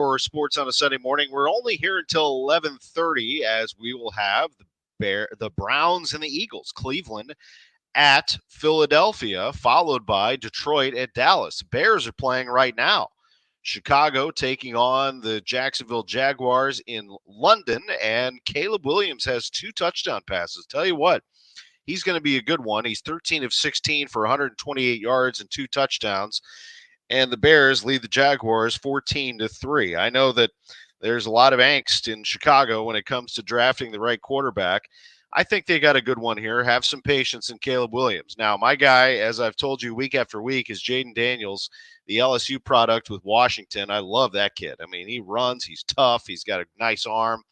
for sports on a Sunday morning. We're only here until 11:30, as we will have the Browns and the Eagles, Cleveland at Philadelphia, followed by Detroit at Dallas. Bears are playing right now. Chicago taking on the Jacksonville Jaguars in London, and Caleb Williams has 2 touchdown passes. Tell you what, he's going to be a good one. He's 13 of 16 for 128 yards and 2 touchdowns. And the Bears lead the Jaguars 14-3. I know that there's a lot of angst in Chicago when it comes to drafting the right quarterback. I think they got a good one here. Have some patience in Caleb Williams. Now, my guy, as I've told you week after week, is Jaden Daniels, the LSU product with Washington. I love that kid. I mean, he runs. He's tough. He's got a nice arm.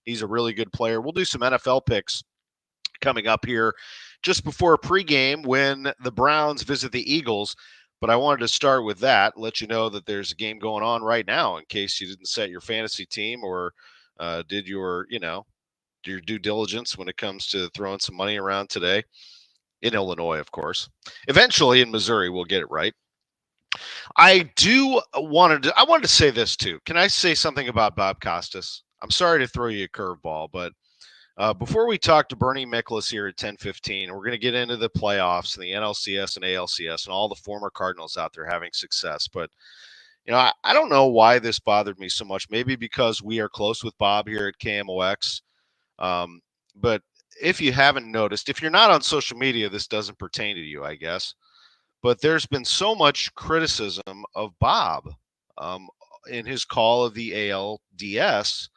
He's a really good player. We'll do some NFL picks coming up here just before pregame when the Browns visit the Eagles. But I wanted to start with that, let you know that there's a game going on right now in case you didn't set your fantasy team or did your due diligence when it comes to throwing some money around today in Illinois, of course. Eventually in Missouri, we'll get it right. I wanted to say this too. Can I say something about Bob Costas? I'm sorry to throw you a curveball, but before we talk to Bernie Miklasz here at 10:15, we're going to get into the playoffs and the NLCS and ALCS and all the former Cardinals out there having success. But, I don't know why this bothered me so much. Maybe because we are close with Bob here at KMOX. But if you haven't noticed, if you're not on social media, this doesn't pertain to you, I guess. But there's been so much criticism of Bob in his call of the ALDS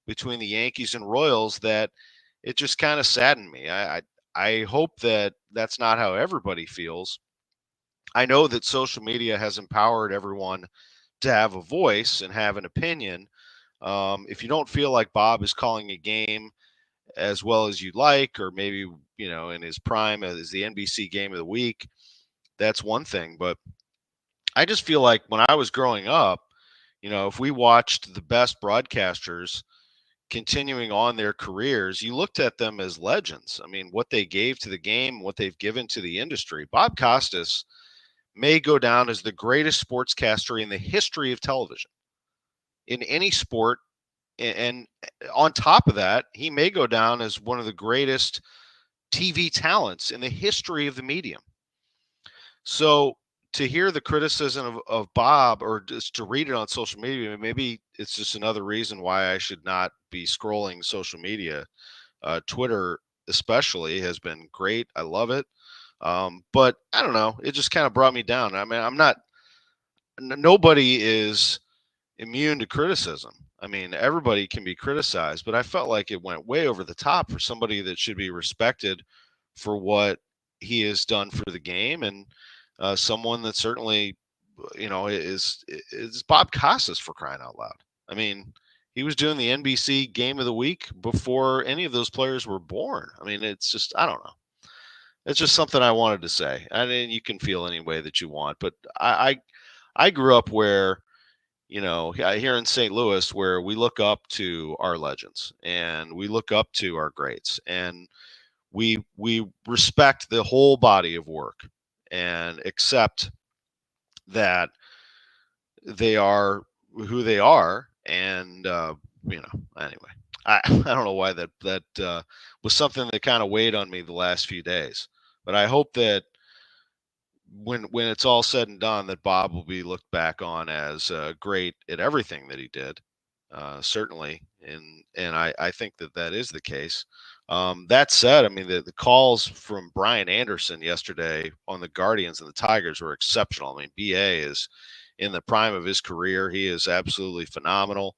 between the Yankees and Royals that it just kind of saddened me. I hope that that's not how everybody feels. I know that social media has empowered everyone to have a voice and have an opinion. If you don't feel like Bob is calling a game as well as you'd like, or maybe, in his prime as the NBC game of the week, that's one thing. But I just feel like when I was growing up, if we watched the best broadcasters continuing on their careers, you looked at them as legends. I mean, what they gave to the game, what they've given to the industry. Bob Costas may go down as the greatest sportscaster in the history of television in any sport. And on top of that, he may go down as one of the greatest TV talents in the history of the medium. So to hear the criticism of Bob, or just to read it on social media, maybe it's just another reason why I should not be scrolling social media. Twitter especially has been great. I love it. But I don't know. It just kind of brought me down. I mean, nobody is immune to criticism. I mean, everybody can be criticized, but I felt like it went way over the top for somebody that should be respected for what he has done for the game, and someone that certainly, is Bob Costas, for crying out loud. I mean, he was doing the NBC game of the week before any of those players were born. I mean, it's just, I don't know. It's just something I wanted to say. I mean, you can feel any way that you want, but I grew up where, here in St. Louis, where we look up to our legends and we look up to our greats, and we respect the whole body of work and accept that they are who they are. And anyway, I don't know why that was something that kind of weighed on me the last few days, but I hope that when it's all said and done, that Bob will be looked back on as great at everything that he did, certainly, and I think that is the case. That said, I mean, the calls from Brian Anderson yesterday on the Guardians and the Tigers were exceptional. I mean, BA is in the prime of his career. He is absolutely phenomenal.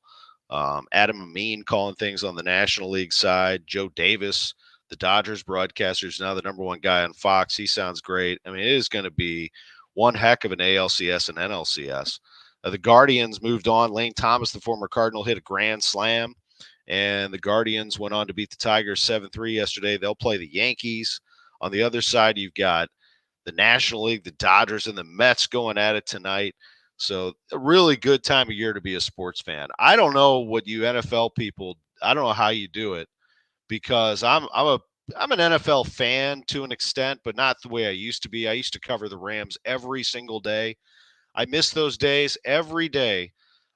Adam Amin calling things on the National League side. Joe Davis, the Dodgers broadcaster, is now the number one guy on Fox. He sounds great. I mean, it is going to be one heck of an ALCS and NLCS. The Guardians moved on. Lane Thomas, the former Cardinal, hit a grand slam, and the Guardians went on to beat the Tigers 7-3 yesterday. They'll play the Yankees. On the other side, you've got the National League, the Dodgers, and the Mets going at it tonight. So a really good time of year to be a sports fan. I don't know what you NFL people, I don't know how you do it, because I'm an NFL fan to an extent, but not the way I used to be. I used to cover the Rams every single day. I miss those days every day.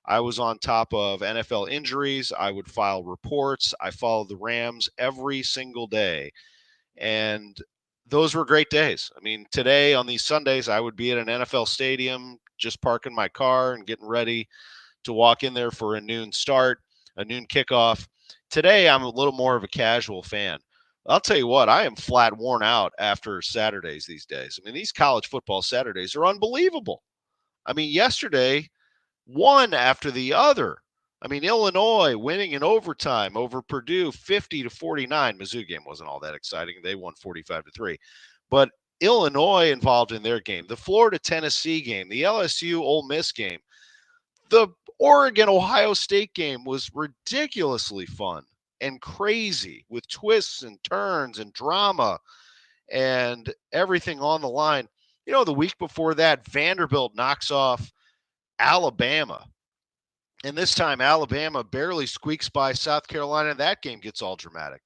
I was on top of NFL injuries. I would file reports. I followed the Rams every single day. And those were great days. I mean, today on these Sundays, I would be at an NFL stadium, just parking my car and getting ready to walk in there for a noon start, a noon kickoff. Today, I'm a little more of a casual fan. I'll tell you what, I am flat worn out after Saturdays these days. I mean, these college football Saturdays are unbelievable. I mean, yesterday, one after the other. I mean, Illinois winning in overtime over Purdue 50-49. Mizzou game wasn't all that exciting. They won 45-3. But Illinois involved in their game, the Florida-Tennessee game, the LSU-Ole Miss game, the Oregon-Ohio State game was ridiculously fun and crazy with twists and turns and drama and everything on the line. You know, the week before that, Vanderbilt knocks off Alabama. And this time, Alabama barely squeaks by South Carolina. That game gets all dramatic.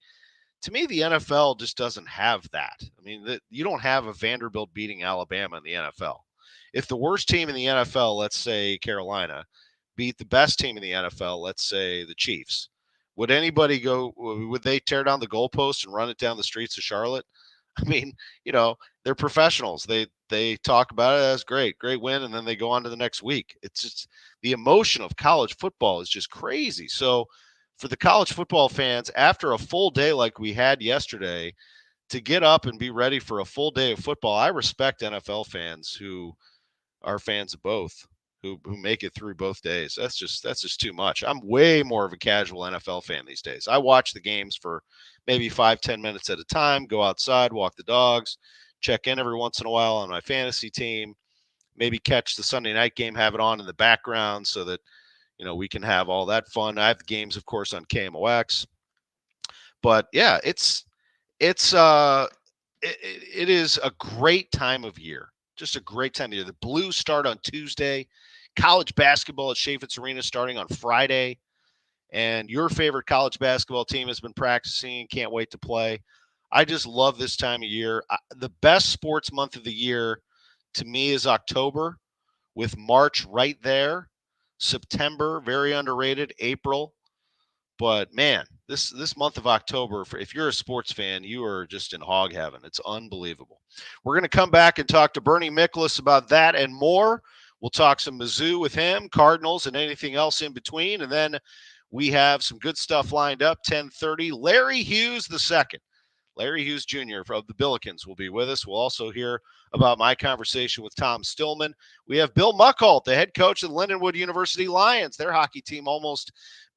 To me, the NFL just doesn't have that. I mean, you don't have a Vanderbilt beating Alabama in the NFL. If the worst team in the NFL, let's say Carolina, beat the best team in the NFL, let's say the Chiefs, would they tear down the goalpost and run it down the streets of Charlotte? I mean, you know, they're professionals. They talk about it as great win, and then they go on to the next week. It's just the emotion of college football is just crazy. So for the college football fans, after a full day like we had yesterday, to get up and be ready for a full day of football, I respect NFL fans who are fans of both, who make it through both days. That's just too much. I'm way more of a casual NFL fan these days. I watch the games for maybe 5-10 minutes at a time, go outside, walk the dogs, check in every once in a while on my fantasy team, maybe catch the Sunday night game, have it on in the background so that, you know, we can have all that fun. I have the games, of course, on KMOX. But yeah, it is a great time of year. Just a great time of year. The Blues start on Tuesday. College basketball at Chaffetz Arena starting on Friday. And your favorite college basketball team has been practicing and can't wait to play. I just love this time of year. The best sports month of the year to me is October, with March right there. September, very underrated. April. But man, this month of October, if you're a sports fan, you are just in hog heaven. It's unbelievable. We're going to come back and talk to Bernie Miklasz about that and more. We'll talk some Mizzou with him, Cardinals, and anything else in between. And then we have some good stuff lined up. 10:30, Larry Hughes II. Larry Hughes Jr. of the Billikens will be with us. We'll also hear about my conversation with Tom Stillman. We have Bill Muckalt, the head coach of the Lindenwood University Lions. Their hockey team almost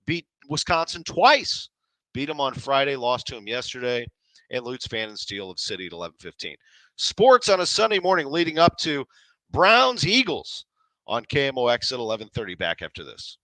beat Wisconsin twice. Beat them on Friday, lost to them yesterday. And Lutz Pfannenstiel of City at 11:15. Sports on a Sunday morning leading up to Browns-Eagles on KMOX at 11:30. Back after this.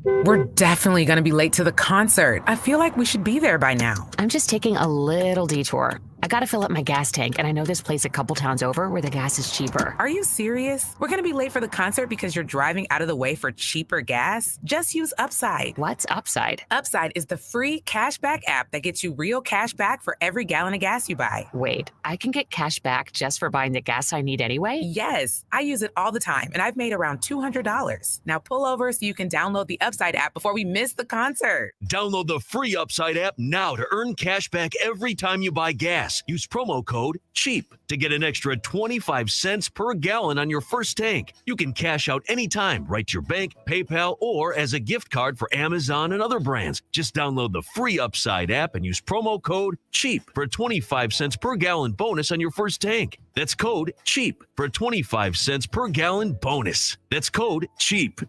We're definitely going to be late to the concert. I feel like we should be there by now. I'm just taking a little detour. I gotta fill up my gas tank, and I know this place a couple towns over where the gas is cheaper. Are you serious? We're gonna be late for the concert because you're driving out of the way for cheaper gas? Just use Upside. What's Upside? Upside is the free cashback app that gets you real cash back for every gallon of gas you buy. Wait, I can get cash back just for buying the gas I need anyway? Yes, I use it all the time, and I've made around $200. Now pull over so you can download the Upside app before we miss the concert. Download the free Upside app now to earn cash back every time you buy gas. Use promo code CHEAP to get an extra 25 cents per gallon on your first tank. You can cash out anytime, right to your bank, PayPal, or as a gift card for Amazon and other brands. Just download the free Upside app and use promo code CHEAP for a 25 cents per gallon bonus on your first tank. That's code CHEAP for a 25 cents per gallon bonus. That's code CHEAP.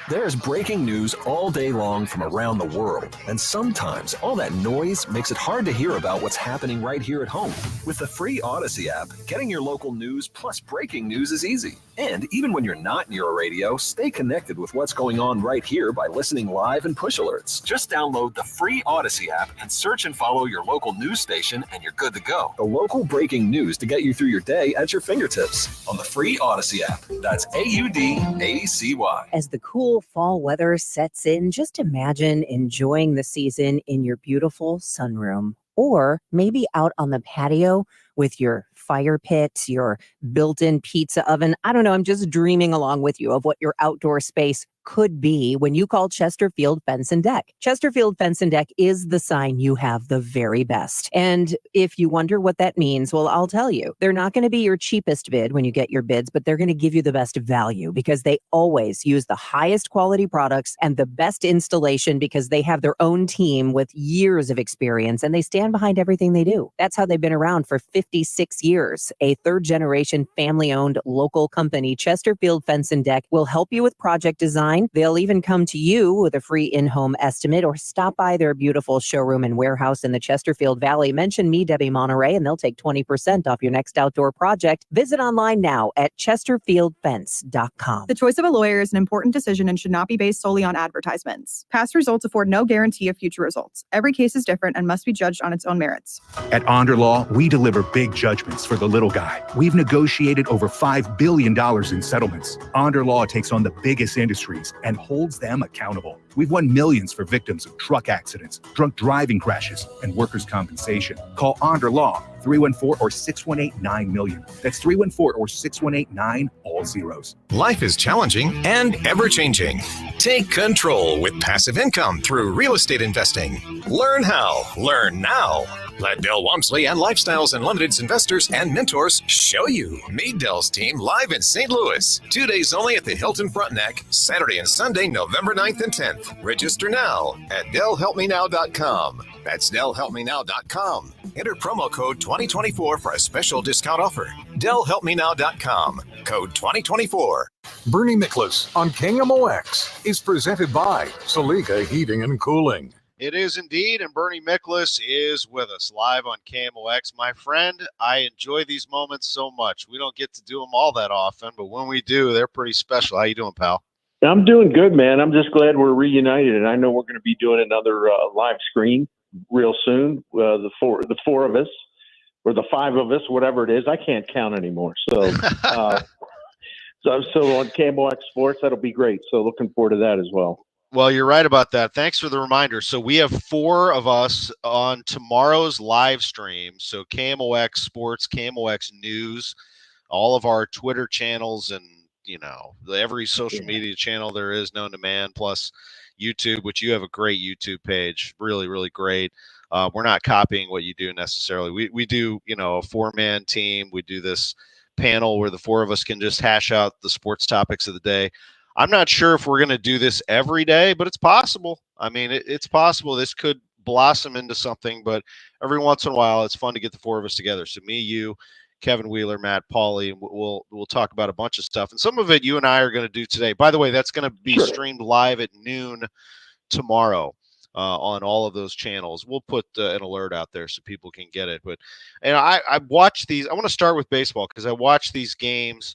There's breaking news all day long from around the world, and sometimes all that noise makes it hard to hear about what's happening right here at home. With the free Audacy app, getting your local news plus breaking news is easy. And even when you're not near a radio, stay connected with what's going on right here by listening live and push alerts. Just download the free Audacy app and search and follow your local news station, and you're good to go. The local breaking news to get you through your day at your fingertips on the free Audacy app. That's AUDACY. As the cool fall weather sets in, just imagine enjoying the season in your beautiful sunroom, or maybe out on the patio with your fire pit, your built-in pizza oven. I don't know, I'm just dreaming along with you of what your outdoor space could be when you call Chesterfield Fence and Deck. Chesterfield Fence and Deck is the sign you have the very best. And if you wonder what that means, well, I'll tell you. They're not going to be your cheapest bid when you get your bids, but they're going to give you the best value because they always use the highest quality products and the best installation because they have their own team with years of experience and they stand behind everything they do. That's how they've been around for 56 years. A third-generation family-owned local company, Chesterfield Fence and Deck, will help you with project design. They'll even come to you with a free in-home estimate or stop by their beautiful showroom and warehouse in the Chesterfield Valley. Mention me, Debbie Monterey, and they'll take 20% off your next outdoor project. Visit online now at chesterfieldfence.com. The choice of a lawyer is an important decision and should not be based solely on advertisements. Past results afford no guarantee of future results. Every case is different and must be judged on its own merits. At Onder Law, we deliver big judgments for the little guy. We've negotiated over $5 billion in settlements. Onder Law takes on the biggest industries and holds them accountable. We've won millions for victims of truck accidents, drunk driving crashes, and workers' compensation. Call Onder Law, 314 or 618-9-million. That's 314 or 618-9, all zeros. Life is challenging and ever-changing. Take control with passive income through real estate investing. Learn how. Learn now. Let Del Walmsley and Lifestyles Unlimited's investors and mentors show you. Meet Del's team live in St. Louis. 2 days only at the Hilton Frontenac, Saturday and Sunday, November 9th and 10th. Register now at DelHelpMeNow.com. That's DelHelpMeNow.com. Enter promo code 2024 for a special discount offer. DelHelpMeNow.com. Code 2024. Bernie Miklasz on KMOX is presented by Saliga Heating and Cooling. It is indeed, and Bernie Miklasz is with us live on KMOX. My friend, I enjoy these moments so much. We don't get to do them all that often, but when we do, they're pretty special. How you doing, pal? I'm doing good, man. I'm just glad we're reunited, and I know we're going to be doing another live screen real soon. The four of us, or the five of us, whatever it is. I can't count anymore. So, so on KMOX Sports, that'll be great. So looking forward to that as well. Well, you're right about that. Thanks for the reminder. So we have four of us on tomorrow's live stream. So KMOX Sports, KMOX News, all of our Twitter channels, and every social media channel there is known to man, plus YouTube, which you have a great YouTube page, really, really great. We're not copying what you do necessarily. We do, a four-man team. We do this panel where the four of us can just hash out the sports topics of the day. I'm not sure if we're going to do this every day, but it's possible. I mean, it's possible this could blossom into something, but every once in a while, it's fun to get the four of us together. So me, you, Kevin Wheeler, Matt Pauly, we'll talk about a bunch of stuff. And some of it you and I are going to do today. By the way, that's going to be streamed live at noon tomorrow on all of those channels. We'll put an alert out there so people can get it. But I watch these. I want to start with baseball because I watch these games.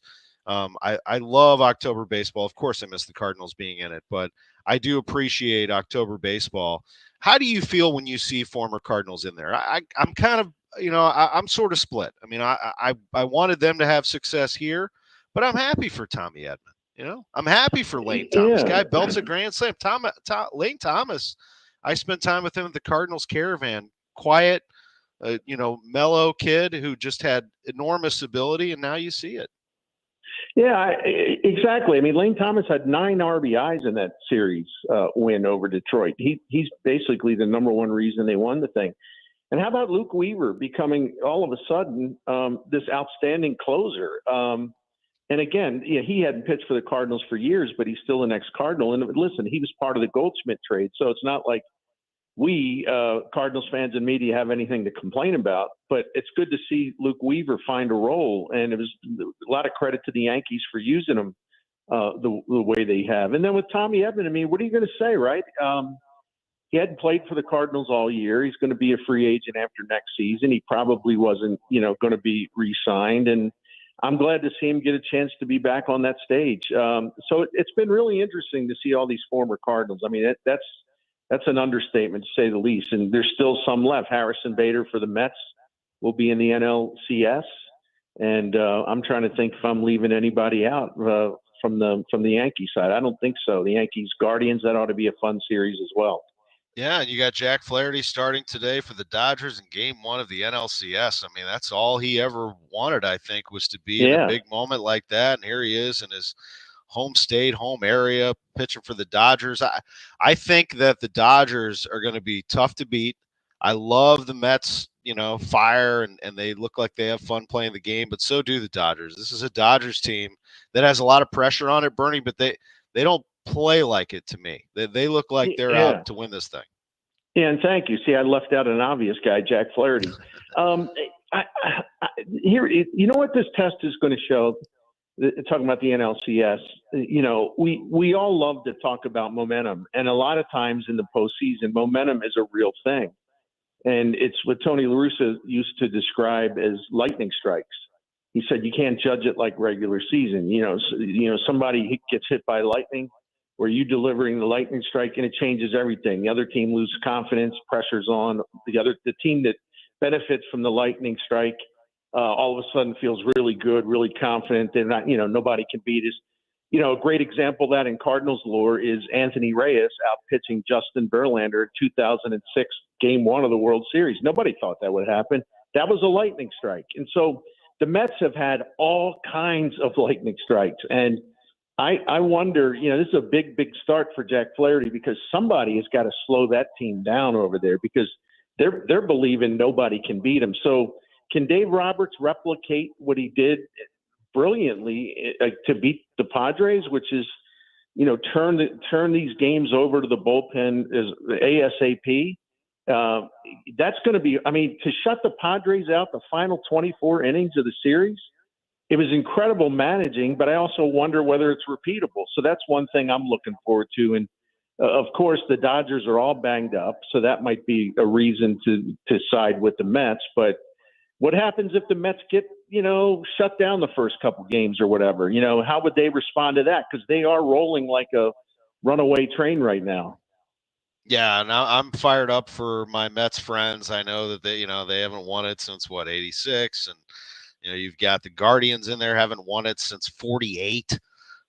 I love October baseball. Of course, I miss the Cardinals being in it, but I do appreciate October baseball. How do you feel when you see former Cardinals in there? I'm kind of, I'm sort of split. I mean, I wanted them to have success here, but I'm happy for Tommy Edman. I'm happy for Lane Thomas. Guy belts a grand slam. Lane Thomas, I spent time with him at the Cardinals Caravan. Quiet, mellow kid who just had enormous ability, and now you see it. Yeah, exactly. I mean, Lane Thomas had 9 RBIs in that series win over Detroit. He's basically the number one reason they won the thing. And how about Luke Weaver becoming all of a sudden this outstanding closer? And again, he hadn't pitched for the Cardinals for years, but he's still an ex-Cardinal. And listen, he was part of the Goldschmidt trade, so it's not like we Cardinals fans and media have anything to complain about, but it's good to see Luke Weaver find a role, and it was a lot of credit to the Yankees for using him the way they have. And then with Tommy Edman, I mean, what are you going to say, right? He hadn't played for the Cardinals all year. He's going to be a free agent after next season. He probably wasn't, going to be re-signed, and I'm glad to see him get a chance to be back on that stage. So it's been really interesting to see all these former Cardinals. I mean, that's an understatement to say the least. And there's still some left. Harrison Bader for the Mets will be in the NLCS. And I'm trying to think if I'm leaving anybody out from the Yankee side. I don't think so. The Yankees Guardians, that ought to be a fun series as well. Yeah, and you got Jack Flaherty starting today for the Dodgers in Game 1 of the NLCS. I mean, that's all he ever wanted, I think, was to be in a big moment like that. And here he is in his home state, home area, pitching for the Dodgers. I think that the Dodgers are going to be tough to beat. I love the Mets, fire, and they look like they have fun playing the game, but so do the Dodgers. This is a Dodgers team that has a lot of pressure on it, Bernie, but they don't play like it to me. They look like they're out to win this thing. Yeah, and thank you. See, I left out an obvious guy, Jack Flaherty. Here, you know what this test is going to show? Talking about the NLCS, we all love to talk about momentum, and a lot of times in the postseason, momentum is a real thing, and it's what Tony La Russa used to describe as lightning strikes. He said you can't judge it like regular season. Somebody gets hit by lightning, or you delivering the lightning strike, and it changes everything. The other team loses confidence, pressure's on. The team that benefits from the lightning strike all of a sudden feels really good, really confident. They're not, nobody can beat us. A great example of that in Cardinals lore is Anthony Reyes out pitching Justin Verlander in 2006 Game 1 of the World Series. Nobody thought that would happen. That was a lightning strike. And so the Mets have had all kinds of lightning strikes. And I wonder, this is a big, big start for Jack Flaherty, because somebody has got to slow that team down over there, because they're believing nobody can beat them. So can Dave Roberts replicate what he did brilliantly to beat the Padres, which is, turn these games over to the bullpen as ASAP? That's going to be, to shut the Padres out the final 24 innings of the series, it was incredible managing, but I also wonder whether it's repeatable. So that's one thing I'm looking forward to. And of course, the Dodgers are all banged up, so that might be a reason to side with the Mets. But what happens if the Mets get, shut down the first couple games or whatever? How would they respond to that? Because they are rolling like a runaway train right now. Yeah, now I'm fired up for my Mets friends. I know that they haven't won it since 86, and you've got the Guardians in there, haven't won it since 48.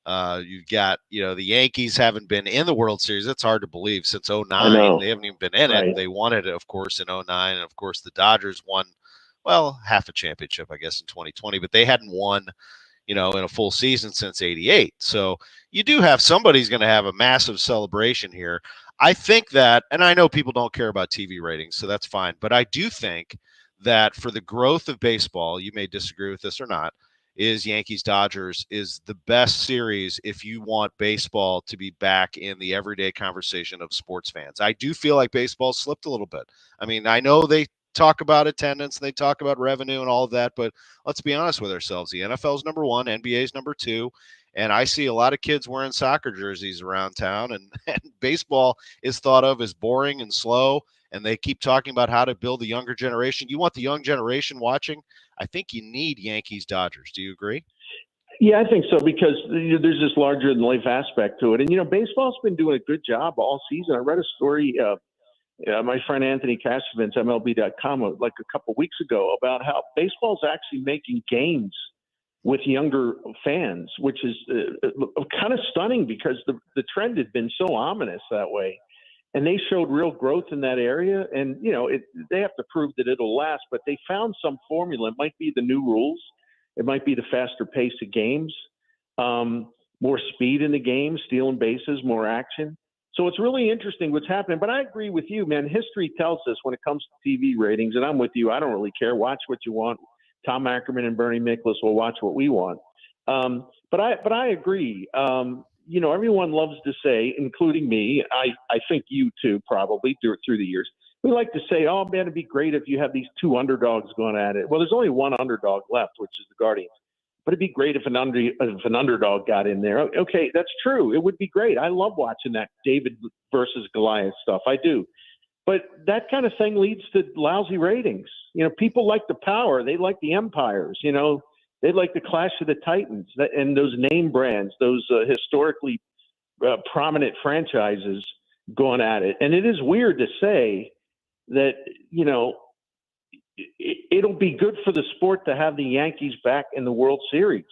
You've got, the Yankees haven't been in the World Series. That's hard to believe, since 09. They haven't even been in it. They won it, of course, in 09. And of course, the Dodgers won, half a championship, I guess, in 2020, but they hadn't won, in a full season since 88. So you do have somebody's going to have a massive celebration here. I think that, and I know people don't care about TV ratings, so that's fine. But I do think that for the growth of baseball, you may disagree with this or not, is Yankees-Dodgers is the best series if you want baseball to be back in the everyday conversation of sports fans. I do feel like baseball slipped a little bit. I know they talk about attendance, and they talk about revenue and all of that, but let's be honest with ourselves. The NFL's number 1, NBA's number 2, and I see a lot of kids wearing soccer jerseys around town, and baseball is thought of as boring and slow, and they keep talking about how to build a younger generation. You want the young generation watching? I think you need Yankees-Dodgers. Do you agree? Yeah, I think so, because there's this larger-than-life aspect to it. And, baseball's been doing a good job all season. I read a story, my friend Anthony Casavant's MLB.com, like a couple weeks ago, about how baseball's actually making games with younger fans, which is kind of stunning, because the trend had been so ominous that way. And they showed real growth in that area. And, they have to prove that it'll last, but they found some formula. It might be the new rules. It might be the faster pace of games, more speed in the game, stealing bases, more action. So it's really interesting what's happening. But I agree with you, man. History tells us when it comes to TV ratings, and I'm with you, I don't really care. Watch what you want. Tom Ackerman and Bernie Miklasz will watch what we want. But I agree. Everyone loves to say, including me, I think you too, probably through the years, we like to say, oh, man, it'd be great if you have these two underdogs going at it. Well, there's only one underdog left, which is the Guardians. But it'd be great if an underdog got in there. Okay, that's true. It would be great. I love watching that David versus Goliath stuff. I do. But that kind of thing leads to lousy ratings. People like the power. They like the empires. They like the Clash of the Titans and those name brands, those historically prominent franchises going at it. And it is weird to say that, it'll be good for the sport to have the Yankees back in the World Series.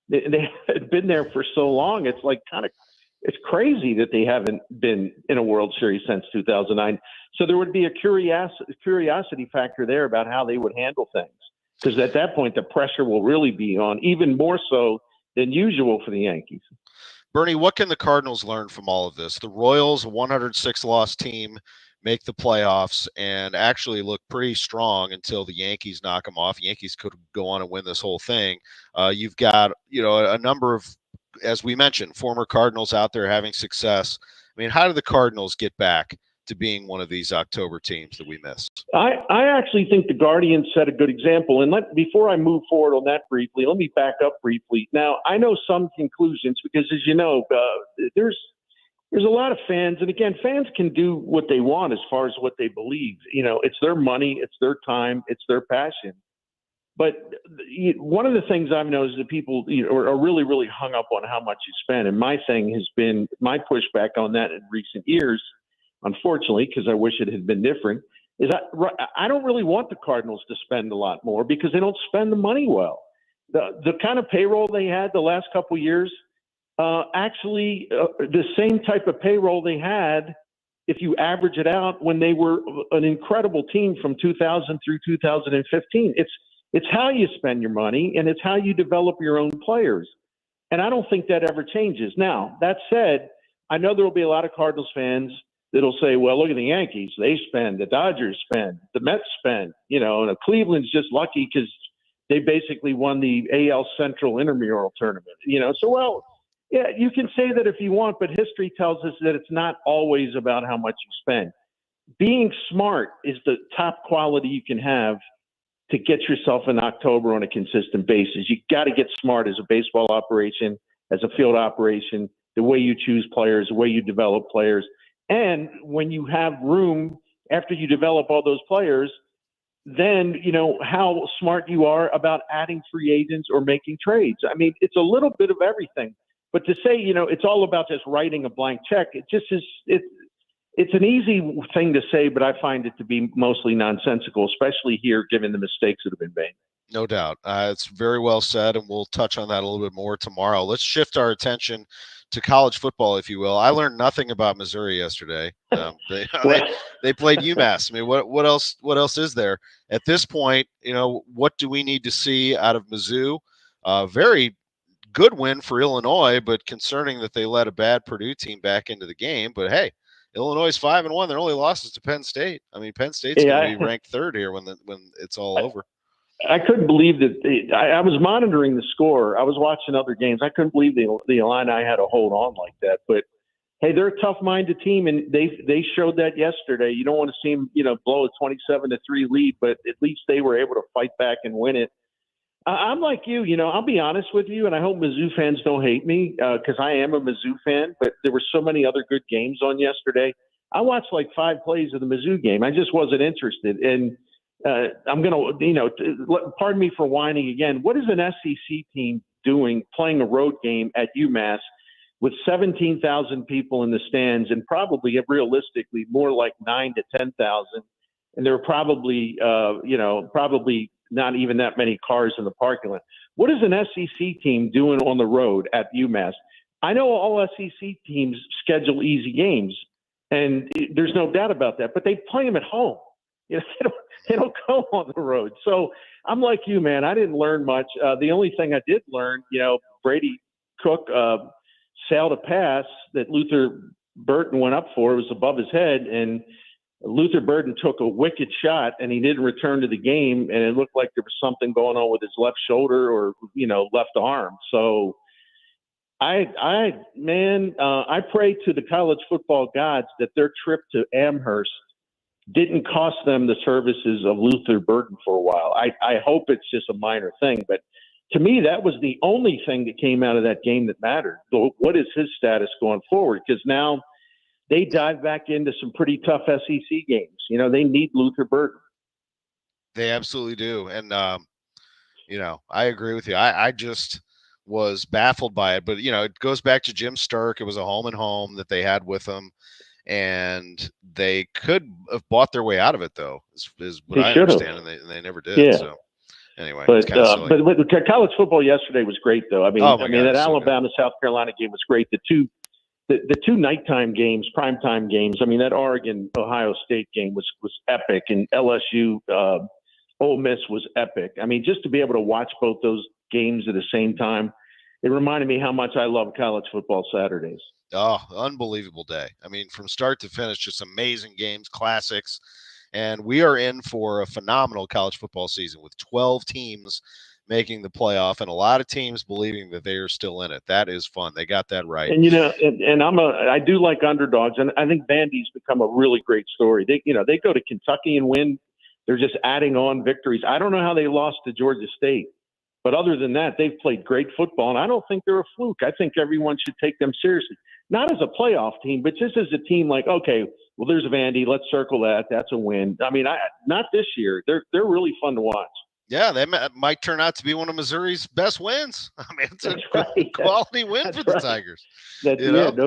They had been there for so long. It's like it's crazy that they haven't been in a World Series since 2009. So there would be a curiosity factor there about how they would handle things. Because at that point, the pressure will really be on, even more so than usual for the Yankees. Bernie, what can the Cardinals learn from all of this? The Royals, a 106 loss team, make the playoffs and actually look pretty strong until the Yankees knock them off. Yankees could go on and win this whole thing. You've got, a number of, as we mentioned, former Cardinals out there having success. I mean, how do the Cardinals get back to being one of these October teams that we missed? I actually think the Guardians set a good example. And before I move forward on that briefly, let me back up briefly. Now, I know some conclusions because, as you know, there's a lot of fans. And again, fans can do what they want as far as what they believe. It's their money, it's their time, it's their passion. But one of the things I've noticed is that people are really, really hung up on how much you spend. And my thing has been my pushback on that in recent years, unfortunately, because I wish it had been different, is I don't really want the Cardinals to spend a lot more because they don't spend the money well. The kind of payroll they had the last couple of years, actually the same type of payroll they had if you average it out when they were an incredible team from 2000 through 2015. It's how you spend your money, and it's how you develop your own players. And I don't think that ever changes. Now, that said, I know there will be a lot of Cardinals fans that'll say, well, look at the Yankees. They spend, the Dodgers spend, the Mets spend, and Cleveland's just lucky because they basically won the AL Central intramural tournament, So, well, yeah, you can say that if you want, but history tells us that it's not always about how much you spend. Being smart is the top quality you can have to get yourself in October on a consistent basis. You got to get smart as a baseball operation, as a field operation, the way you choose players, the way you develop players. And when you have room after you develop all those players, then, how smart you are about adding free agents or making trades. I mean, it's a little bit of everything. But to say, it's all about just writing a blank check, it just is, it's an easy thing to say, but I find it to be mostly nonsensical, especially here, given the mistakes that have been made. No doubt. It's very well said, and we'll touch on that a little bit more tomorrow. Let's shift our attention to college football, if you will. I learned nothing about Missouri yesterday. They played UMass. I mean, what else is there at this point? What do we need to see out of Mizzou? Very good win for Illinois, but concerning that they let a bad Purdue team back into the game. But hey, Illinois is 5-1. Their only loss is to Penn State. I mean, Penn State's going to be ranked third here when it's all over. I couldn't believe that. I was monitoring the score. I was watching other games. I couldn't believe the Illini had to hold on like that. But hey, they're a tough-minded team, and they showed that yesterday. You don't want to see them, blow a 27-3 lead, but at least they were able to fight back and win it. I'm like you. I'll be honest with you, and I hope Mizzou fans don't hate me because I am a Mizzou fan. But there were so many other good games on yesterday. I watched like 5 plays of the Mizzou game. I just wasn't interested, and I'm going to, pardon me for whining again. What is an SEC team doing playing a road game at UMass with 17,000 people in the stands and probably realistically more like 9,000 to 10,000? And there are probably not even that many cars in the parking lot. What is an SEC team doing on the road at UMass? I know all SEC teams schedule easy games, and there's no doubt about that, but they play them at home. They don't go on the road. So I'm like you, man. I didn't learn much. The only thing I did learn, Brady Cook sailed a pass that Luther Burton went up for. It was above his head, and Luther Burton took a wicked shot, and he didn't return to the game, and it looked like there was something going on with his left shoulder or, left arm. So I pray to the college football gods that their trip to Amherst didn't cost them the services of Luther Burton for a while. I hope it's just a minor thing, but to me, that was the only thing that came out of that game that mattered. So what is his status going forward? Because now they dive back into some pretty tough SEC games. They need Luther Burton. They absolutely do. And, I agree with you. I just was baffled by it, but, it goes back to Jim Sturk. It was a home and home that they had with them. And they could have bought their way out of it, though, is what I understand, and they never did. Yeah. So, anyway, but college football yesterday was great, though. I mean, that Alabama South Carolina game was great. The two nighttime games, primetime games. I mean, that Oregon Ohio State game was epic, and LSU Ole Miss was epic. I mean, just to be able to watch both those games at the same time. it reminded me how much I love college football Saturdays. Oh, unbelievable day. I mean, from start to finish, just amazing games, classics. And we are in for a phenomenal college football season with 12 teams making the playoff and a lot of teams believing that they are still in it. That is fun. They got that right. And, I do like underdogs. And I think Vandy's become a really great story. They go to Kentucky and win. They're just adding on victories. I don't know how they lost to Georgia State. But other than that, they've played great football, and I don't think they're a fluke. I think everyone should take them seriously. Not as a playoff team, but just as a team like, okay, well, there's Vandy. Let's circle that. That's a win. I mean, not this year. They're really fun to watch. Yeah, they might turn out to be one of Missouri's best wins. I mean, it's a quality win for the Tigers. No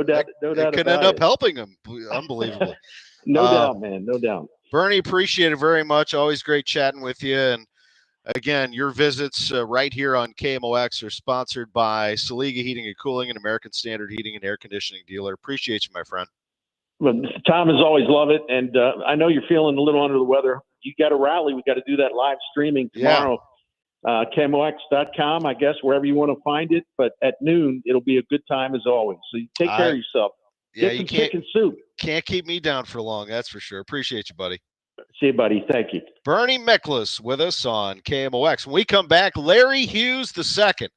doubt. It could end up helping them, unbelievably. No doubt, man. No doubt. Bernie, appreciate it very much. Always great chatting with you. And again, your visits right here on KMOX are sponsored by Saliga Heating and Cooling, an American Standard heating and air conditioning dealer. Appreciate you, my friend. Well, Tom, as always, love it. And I know you're feeling a little under the weather. You got to rally. We got to do that live streaming tomorrow. Yeah. KMOX.com, I guess, wherever you want to find it. But at noon, it'll be a good time as always. So you take care of yourself. Yeah, Get some chicken soup. Can't keep me down for long, that's for sure. Appreciate you, buddy. See you, buddy. Thank you. Bernie Miklasz with us on KMOX. When we come back, Larry Hughes II.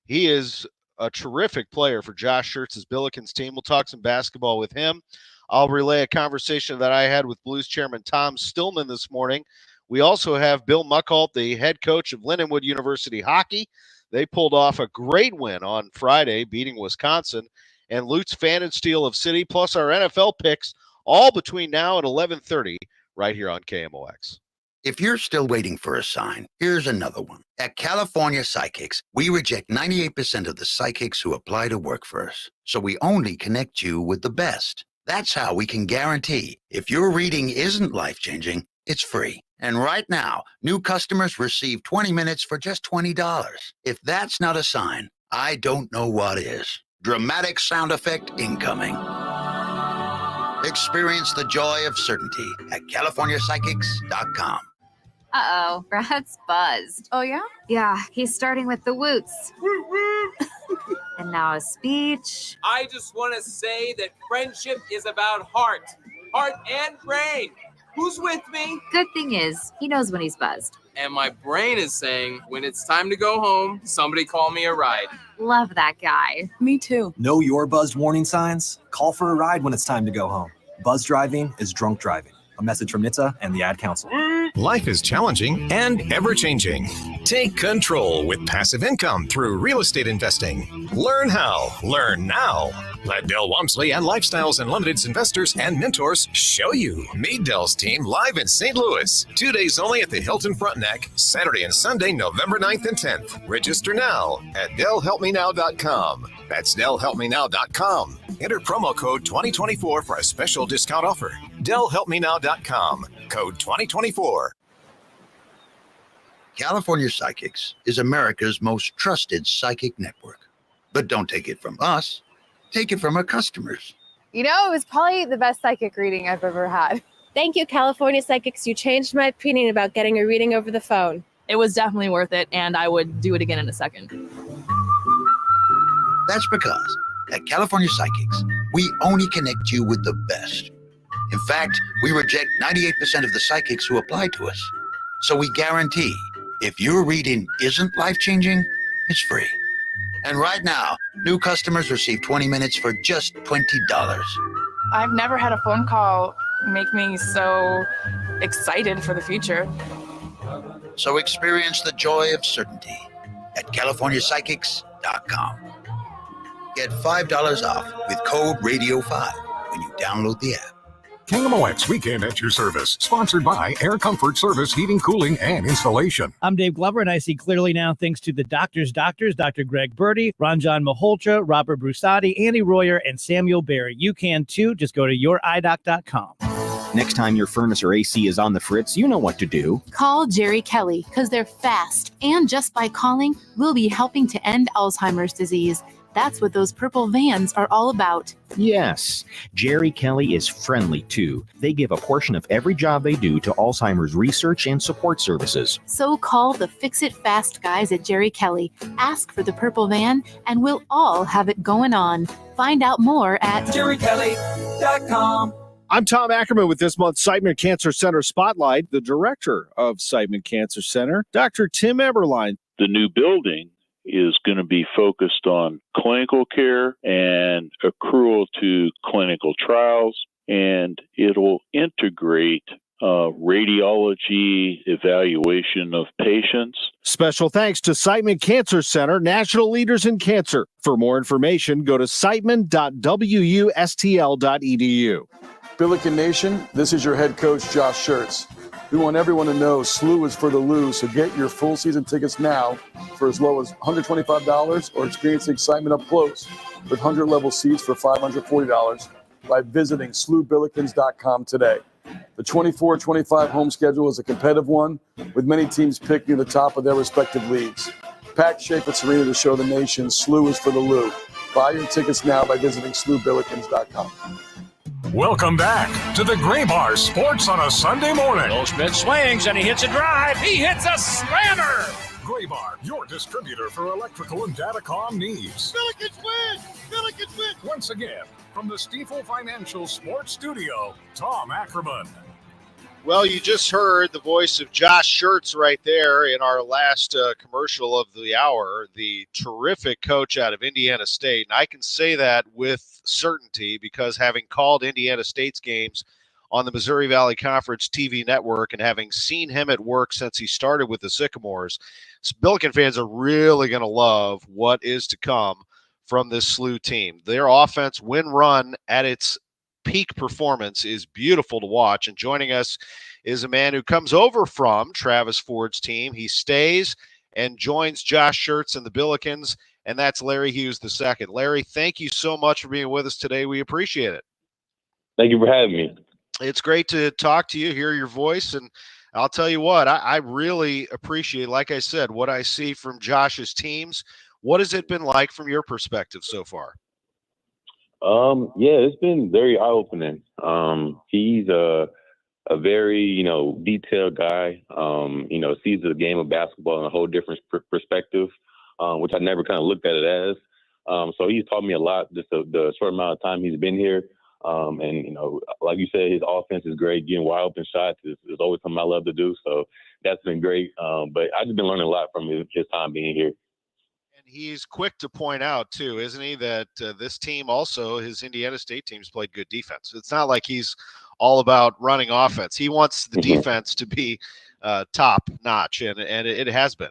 He is a terrific player for Josh Schertz's Billikens team. We'll talk some basketball with him. I'll relay a conversation that I had with Blues chairman Tom Stillman this morning. We also have Bill Muckalt, the head coach of Lindenwood University hockey. They pulled off a great win on Friday, beating Wisconsin. And Lutz Pfannenstiel of City, plus our NFL picks, all between now and 11:30. Right here on KMOX. If you're still waiting for a sign, here's another one. At California Psychics, we reject 98% of the psychics who apply to work for us. So we only connect you with the best. That's how we can guarantee if your reading isn't life-changing, it's free. And right now, new customers receive 20 minutes for just $20. If that's not a sign, I don't know what is. Dramatic sound effect incoming. Experience the joy of certainty at CaliforniaPsychics.com. Uh-oh, Brad's buzzed. Oh, yeah? Yeah, he's starting with the woots. And now a speech. I just want to say that friendship is about heart and brain. Who's with me? Good thing is, he knows when he's buzzed. And my brain is saying, when it's time to go home, somebody call me a ride. Love that guy. Me too. Know your buzzed warning signs? Call for a ride when it's time to go home. Buzz driving is drunk driving. A message from NHTSA and the Ad Council. Life is challenging and ever-changing. Take control with passive income through real estate investing. Learn how. Learn now. Let Del Walmsley and Lifestyles Unlimited's investors and mentors show you. Meet Del's team live in St. Louis. 2 days only at the Hilton Frontenac, Saturday and Sunday, November 9th and 10th. Register now at DelHelpMeNow.com. That's DelHelpMeNow.com. Enter promo code 2024 for a special discount offer. DelHelpMeNow.com. Code 2024. California Psychics is America's most trusted psychic network. But don't take it from us. Take it from our customers. You know, it was probably the best psychic reading I've ever had. Thank you, California Psychics. You changed my opinion about getting a reading over the phone. It was definitely worth it, and I would do it again in a second. That's because at California Psychics, we only connect you with the best. In fact, we reject 98% of the psychics who apply to us. So we guarantee if your reading isn't life-changing, it's free. And right now, new customers receive 20 minutes for just $20. I've never had a phone call make me so excited for the future. So experience the joy of certainty at CaliforniaPsychics.com. Get $5 off with code RADIO5 when you download the app. KMOX Weekend at your service. Sponsored by Air Comfort Service Heating, Cooling, and Installation. I'm Dave Glover, and I see clearly now thanks to the doctors, Dr. Greg Birdie, Ranjan Malhotra, Robert Brusati, Andy Royer, and Samuel Barry. You can too. Just go to youridoc.com. Next time your furnace or AC is on the fritz, you know what to do. Call Jerry Kelly, because they're fast. And just by calling, we'll be helping to end Alzheimer's disease. That's what those purple vans are all about. Yes, Jerry Kelly is friendly too. They give a portion of every job they do to Alzheimer's research and support services. So call the Fix It Fast guys at Jerry Kelly. Ask for the purple van, and we'll all have it going on. Find out more at jerrykelly.com. I'm Tom Ackerman with this month's Siteman Cancer Center Spotlight. The director of Siteman Cancer Center, Dr. Tim Eberlein. The new building is going to be focused on clinical care and accrual to clinical trials, and it'll integrate radiology evaluation of patients. Special thanks to Siteman Cancer Center, national leaders in cancer. For more information, go to siteman.wustl.edu. Billiken Nation, this is your head coach, Josh Schertz. We want everyone to know SLU is for the lose, so get your full season tickets now for as low as $125 or experience the excitement up close with 100-level seats for $540 by visiting slubillikens.com today. The 24-25 home schedule is a competitive one, with many teams picking the top of their respective leagues. Pack Chaffetz Arena to show the nation SLU is for the Lou. Buy your tickets now by visiting slubillikens.com. Welcome back to the Gray Bar Sports on a Sunday morning. Goldschmidt swings and he hits a drive. He hits a slammer. Gray Bar, your distributor for electrical and datacom needs. Billikens win! Billikens win! Once again, from the Stifel Financial Sports Studio, Tom Ackerman. Well, you just heard the voice of Josh Schertz right there in our last commercial of the hour, the terrific coach out of Indiana State. And I can say that with certainty because having called Indiana State's games on the Missouri Valley Conference TV network and having seen him at work since he started with the Sycamores, Billiken fans are really going to love what is to come from this SLU team. Their offense, win-run at its peak performance, is beautiful to watch. And joining us is a man who comes over from Travis Ford's team. He stays and joins Josh Schertz and the Billikens, and that's Larry Hughes II. Larry, thank you so much for being with us today. We appreciate it. Thank you for having me. It's great to talk to you, hear your voice, and I'll tell you what, I really appreciate, like I said, what I see from Josh's teams. What has it been like from your perspective so far? Yeah, it's been very eye-opening. He's a very, detailed guy, sees the game of basketball in a whole different perspective, which I never kind of looked at it as. So he's taught me a lot, just the short amount of time he's been here. And, like you said, his offense is great. Getting wide open shots is always something I love to do. So that's been great. But I've just been learning a lot from his time being here. He's quick to point out, too, isn't he, that this team also, his Indiana State team's played good defense. It's not like he's all about running offense. He wants the defense to be top notch, and it has been.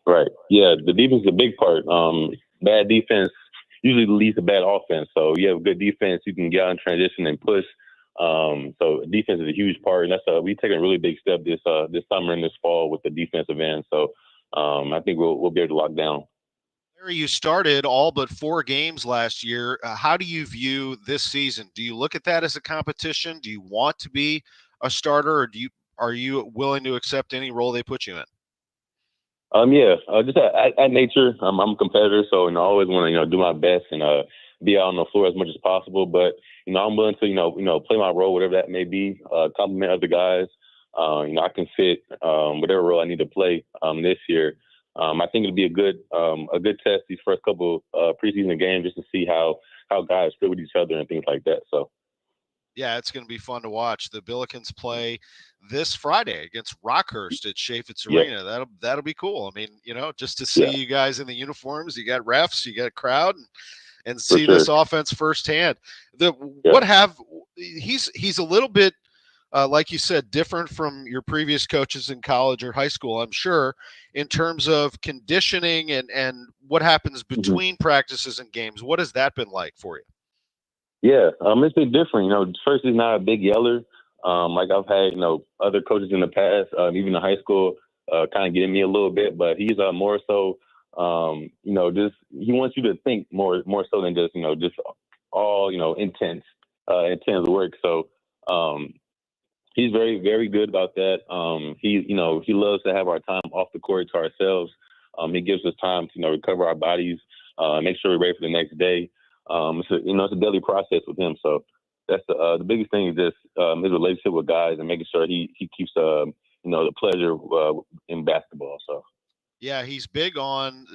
Right. Yeah, the defense is a big part. Bad defense usually leads to bad offense. So you have good defense, you can get out in transition and push. So defense is a huge part, and we've taken a really big step this summer and this fall with the defensive end. So I think we'll be able to lock down. Larry, you started all but 4 games last year. How do you view this season? Do you look at that as a competition? Do you want to be a starter, or are you willing to accept any role they put you in? Just at nature, I'm a competitor, so I always want to do my best and be out on the floor as much as possible. But I'm willing to play my role, whatever that may be, compliment other guys. I can fit whatever role I need to play this year. I think it'll be a good test these first couple preseason games just to see how guys fit with each other and things like that. So. Yeah, it's going to be fun to watch. The Billikens play this Friday against Rockhurst at Chaffetz Arena. That'll be cool. I mean, just to see you guys in the uniforms, you got refs, you got crowd, and see this offense firsthand. He's a little bit, like you said, different from your previous coaches in college or high school, I'm sure, in terms of conditioning and what happens between practices and games. What has that been like for you? Yeah, it's been different. First, he's not a big yeller. Like I've had, other coaches in the past, even in high school, kind of getting me a little bit. But he's more so, just he wants you to think more so than just, just all, intense work. So he's very, very good about that. He loves to have our time off the court to ourselves. He gives us time to, recover our bodies make sure we're ready for the next day. It's a daily process with him. So that's the biggest thing is just his relationship with guys and making sure he keeps the pleasure in basketball. So yeah, he's big on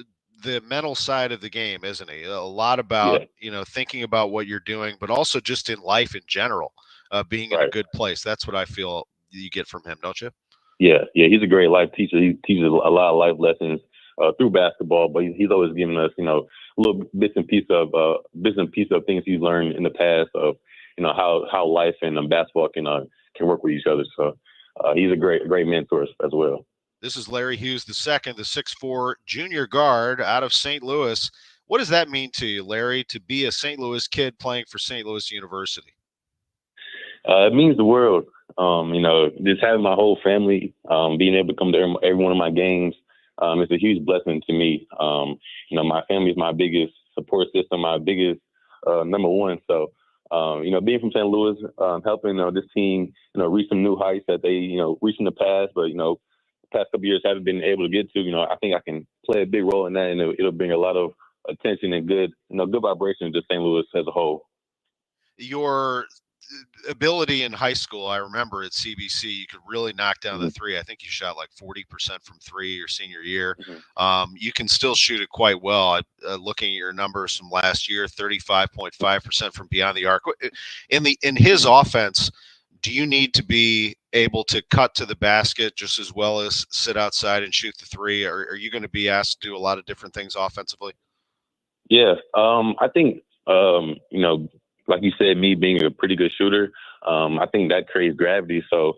the mental side of the game, isn't he? A lot about thinking about what you're doing, but also just in life in general, being in a good place. That's what I feel you get from him, don't you? Yeah, he's a great life teacher. He teaches a lot of life lessons through basketball, but he's always giving us, little bits and pieces of things he's learned in the past of, how life and basketball can work with each other. So he's a great mentor as well. This is Larry Hughes II, the 6'4" junior guard out of St. Louis. What does that mean to you, Larry, to be a St. Louis kid playing for St. Louis University? It means the world. Just having my whole family, being able to come to every one of my games, it's a huge blessing to me. My family is my biggest support system, my biggest number one. So, being from St. Louis, helping this team, reach some new heights that they, reached in the past, but the past couple of years haven't been able to get to. I think I can play a big role in that, and it'll bring a lot of attention and good vibrations to St. Louis as a whole. Your ability in high school, I remember at CBC, you could really knock down the three. I think you shot like 40% from three your senior year. You can still shoot it quite well. Looking at your numbers from last year, 35.5% from beyond the arc. In his offense, do you need to be able to cut to the basket just as well as sit outside and shoot the three? Or are you going to be asked to do a lot of different things offensively? Yeah, I think, like you said, me being a pretty good shooter, I think that creates gravity. So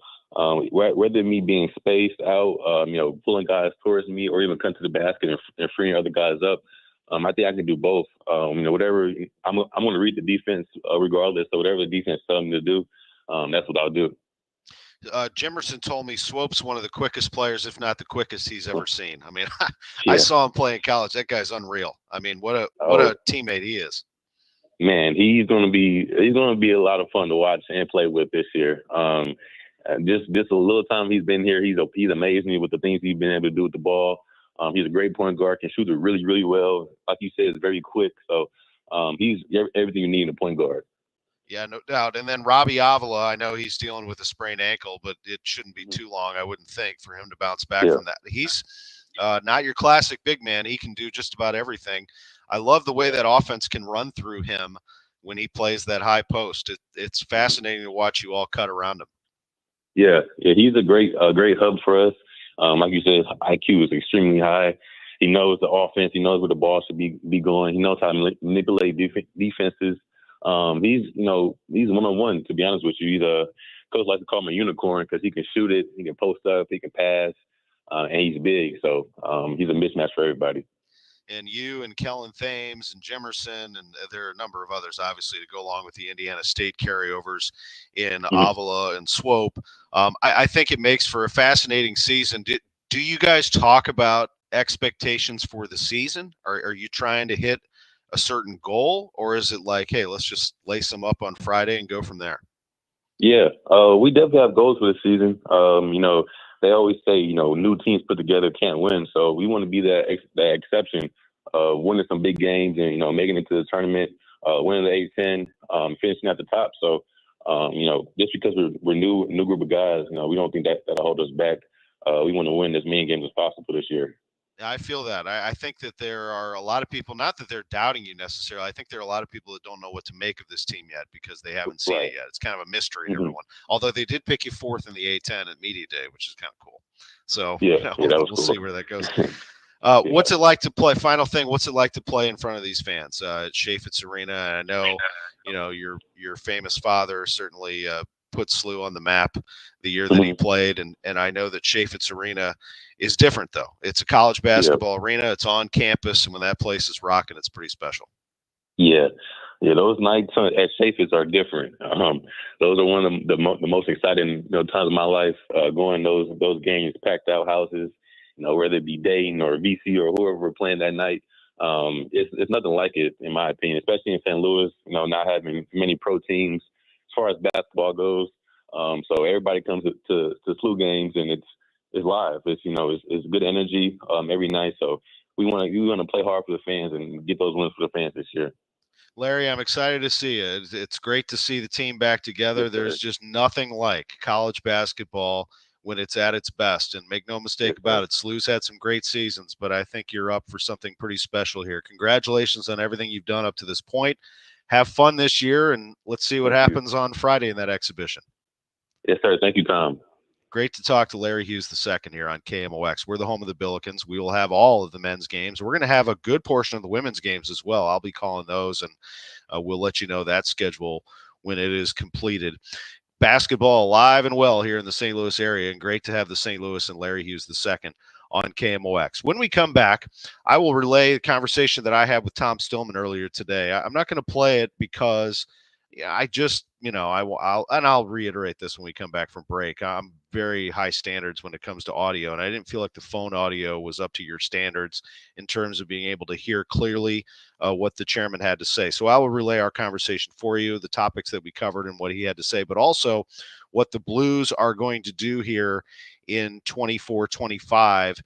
whether me being spaced out, pulling guys towards me, or even coming to the basket and freeing other guys up, I think I can do both. Whatever, I'm going to read the defense regardless. So whatever the defense tells me to do, that's what I'll do. Jimerson told me Swope's one of the quickest players, if not the quickest he's ever seen. I mean, I saw him play in college. That guy's unreal. I mean, what a teammate he is. Man, he's going to be a lot of fun to watch and play with this year. Just a little time he's been here, he's amazed me with the things he's been able to do with the ball. He's a great point guard, can shoot it really, really well. Like you said, it's very quick. So he's everything you need in a point guard. Yeah, no doubt. And then Robbie Avila, I know he's dealing with a sprained ankle, but it shouldn't be too long, I wouldn't think, for him to bounce back from that. He's not your classic big man. He can do just about everything. I love the way that offense can run through him when he plays that high post. It's fascinating to watch you all cut around him. Yeah, he's a great hub for us. Like you said, IQ is extremely high. He knows the offense. He knows where the ball should be going. He knows how to manipulate defenses. He's one-on-one, to be honest with you. He's coach likes to call him a unicorn because he can shoot it, he can post up, he can pass, and he's big. So he's a mismatch for everybody. And you and Kellen Thames and Jimerson, and there are a number of others, obviously, to go along with the Indiana State carryovers in Avila and Swope. I think it makes for a fascinating season. Do you guys talk about expectations for the season? Are you trying to hit a certain goal, or is it like, hey, let's just lace them up on Friday and go from there? Yeah, we definitely have goals for the season. They always say, new teams put together can't win. So we want to be that exception, winning some big games and, making it to the tournament, winning the A-10, finishing at the top. So, just because we're new group of guys, we don't think that'll hold us back. We want to win as many games as possible this year. I feel that. I think that there are a lot of people, not that they're doubting you necessarily. I think there are a lot of people that don't know what to make of this team yet because they haven't seen it yet. It's kind of a mystery to everyone. Although they did pick you fourth in the A-10 at Media Day, which is kind of cool. So we'll see where that goes. What's it like to play? Final thing, what's it like to play in front of these fans at Chaifetz Arena? And I know, your famous father certainly put SLU on the map the year that he played, and I know that Chaifetz Arena is different, though. It's a college basketball arena. It's on campus, and when that place is rocking, it's pretty special. Yeah, those nights at Chaifetz are different. Those are one of the most exciting times of my life. Going those games, packed out houses, whether it be Dayton or VC or whoever we're playing that night. It's nothing like it, in my opinion, especially in St. Louis. Not having many pro teams as far as basketball goes. So everybody comes to SLU games, and it's live. It's good energy every night. So we want to play hard for the fans and get those wins for the fans this year. Larry, I'm excited to see you. It's great to see the team back together. Yes, There's just nothing like college basketball when it's at its best. And make no mistake about it, SLU's had some great seasons, but I think you're up for something pretty special here. Congratulations on everything you've done up to this point. Have fun this year, and let's see what happens on Friday in that exhibition. Yes, sir. Thank you, Tom. Great to talk to Larry Hughes II here on KMOX. We're the home of the Billikens. We will have all of the men's games. We're going to have a good portion of the women's games as well. I'll be calling those, and we'll let you know that schedule when it is completed. Basketball alive and well here in the St. Louis area, and great to have the St. Louis and Larry Hughes II on KMOX. When we come back, I will relay the conversation that I had with Tom Stillman earlier today. I'm not going to play it because I just, I'll reiterate this when we come back from break. I'm very high standards when it comes to audio, and I didn't feel like the phone audio was up to your standards in terms of being able to hear clearly what the chairman had to say. So I will relay our conversation for you, the topics that we covered and what he had to say, but also what the Blues are going to do here in 24-25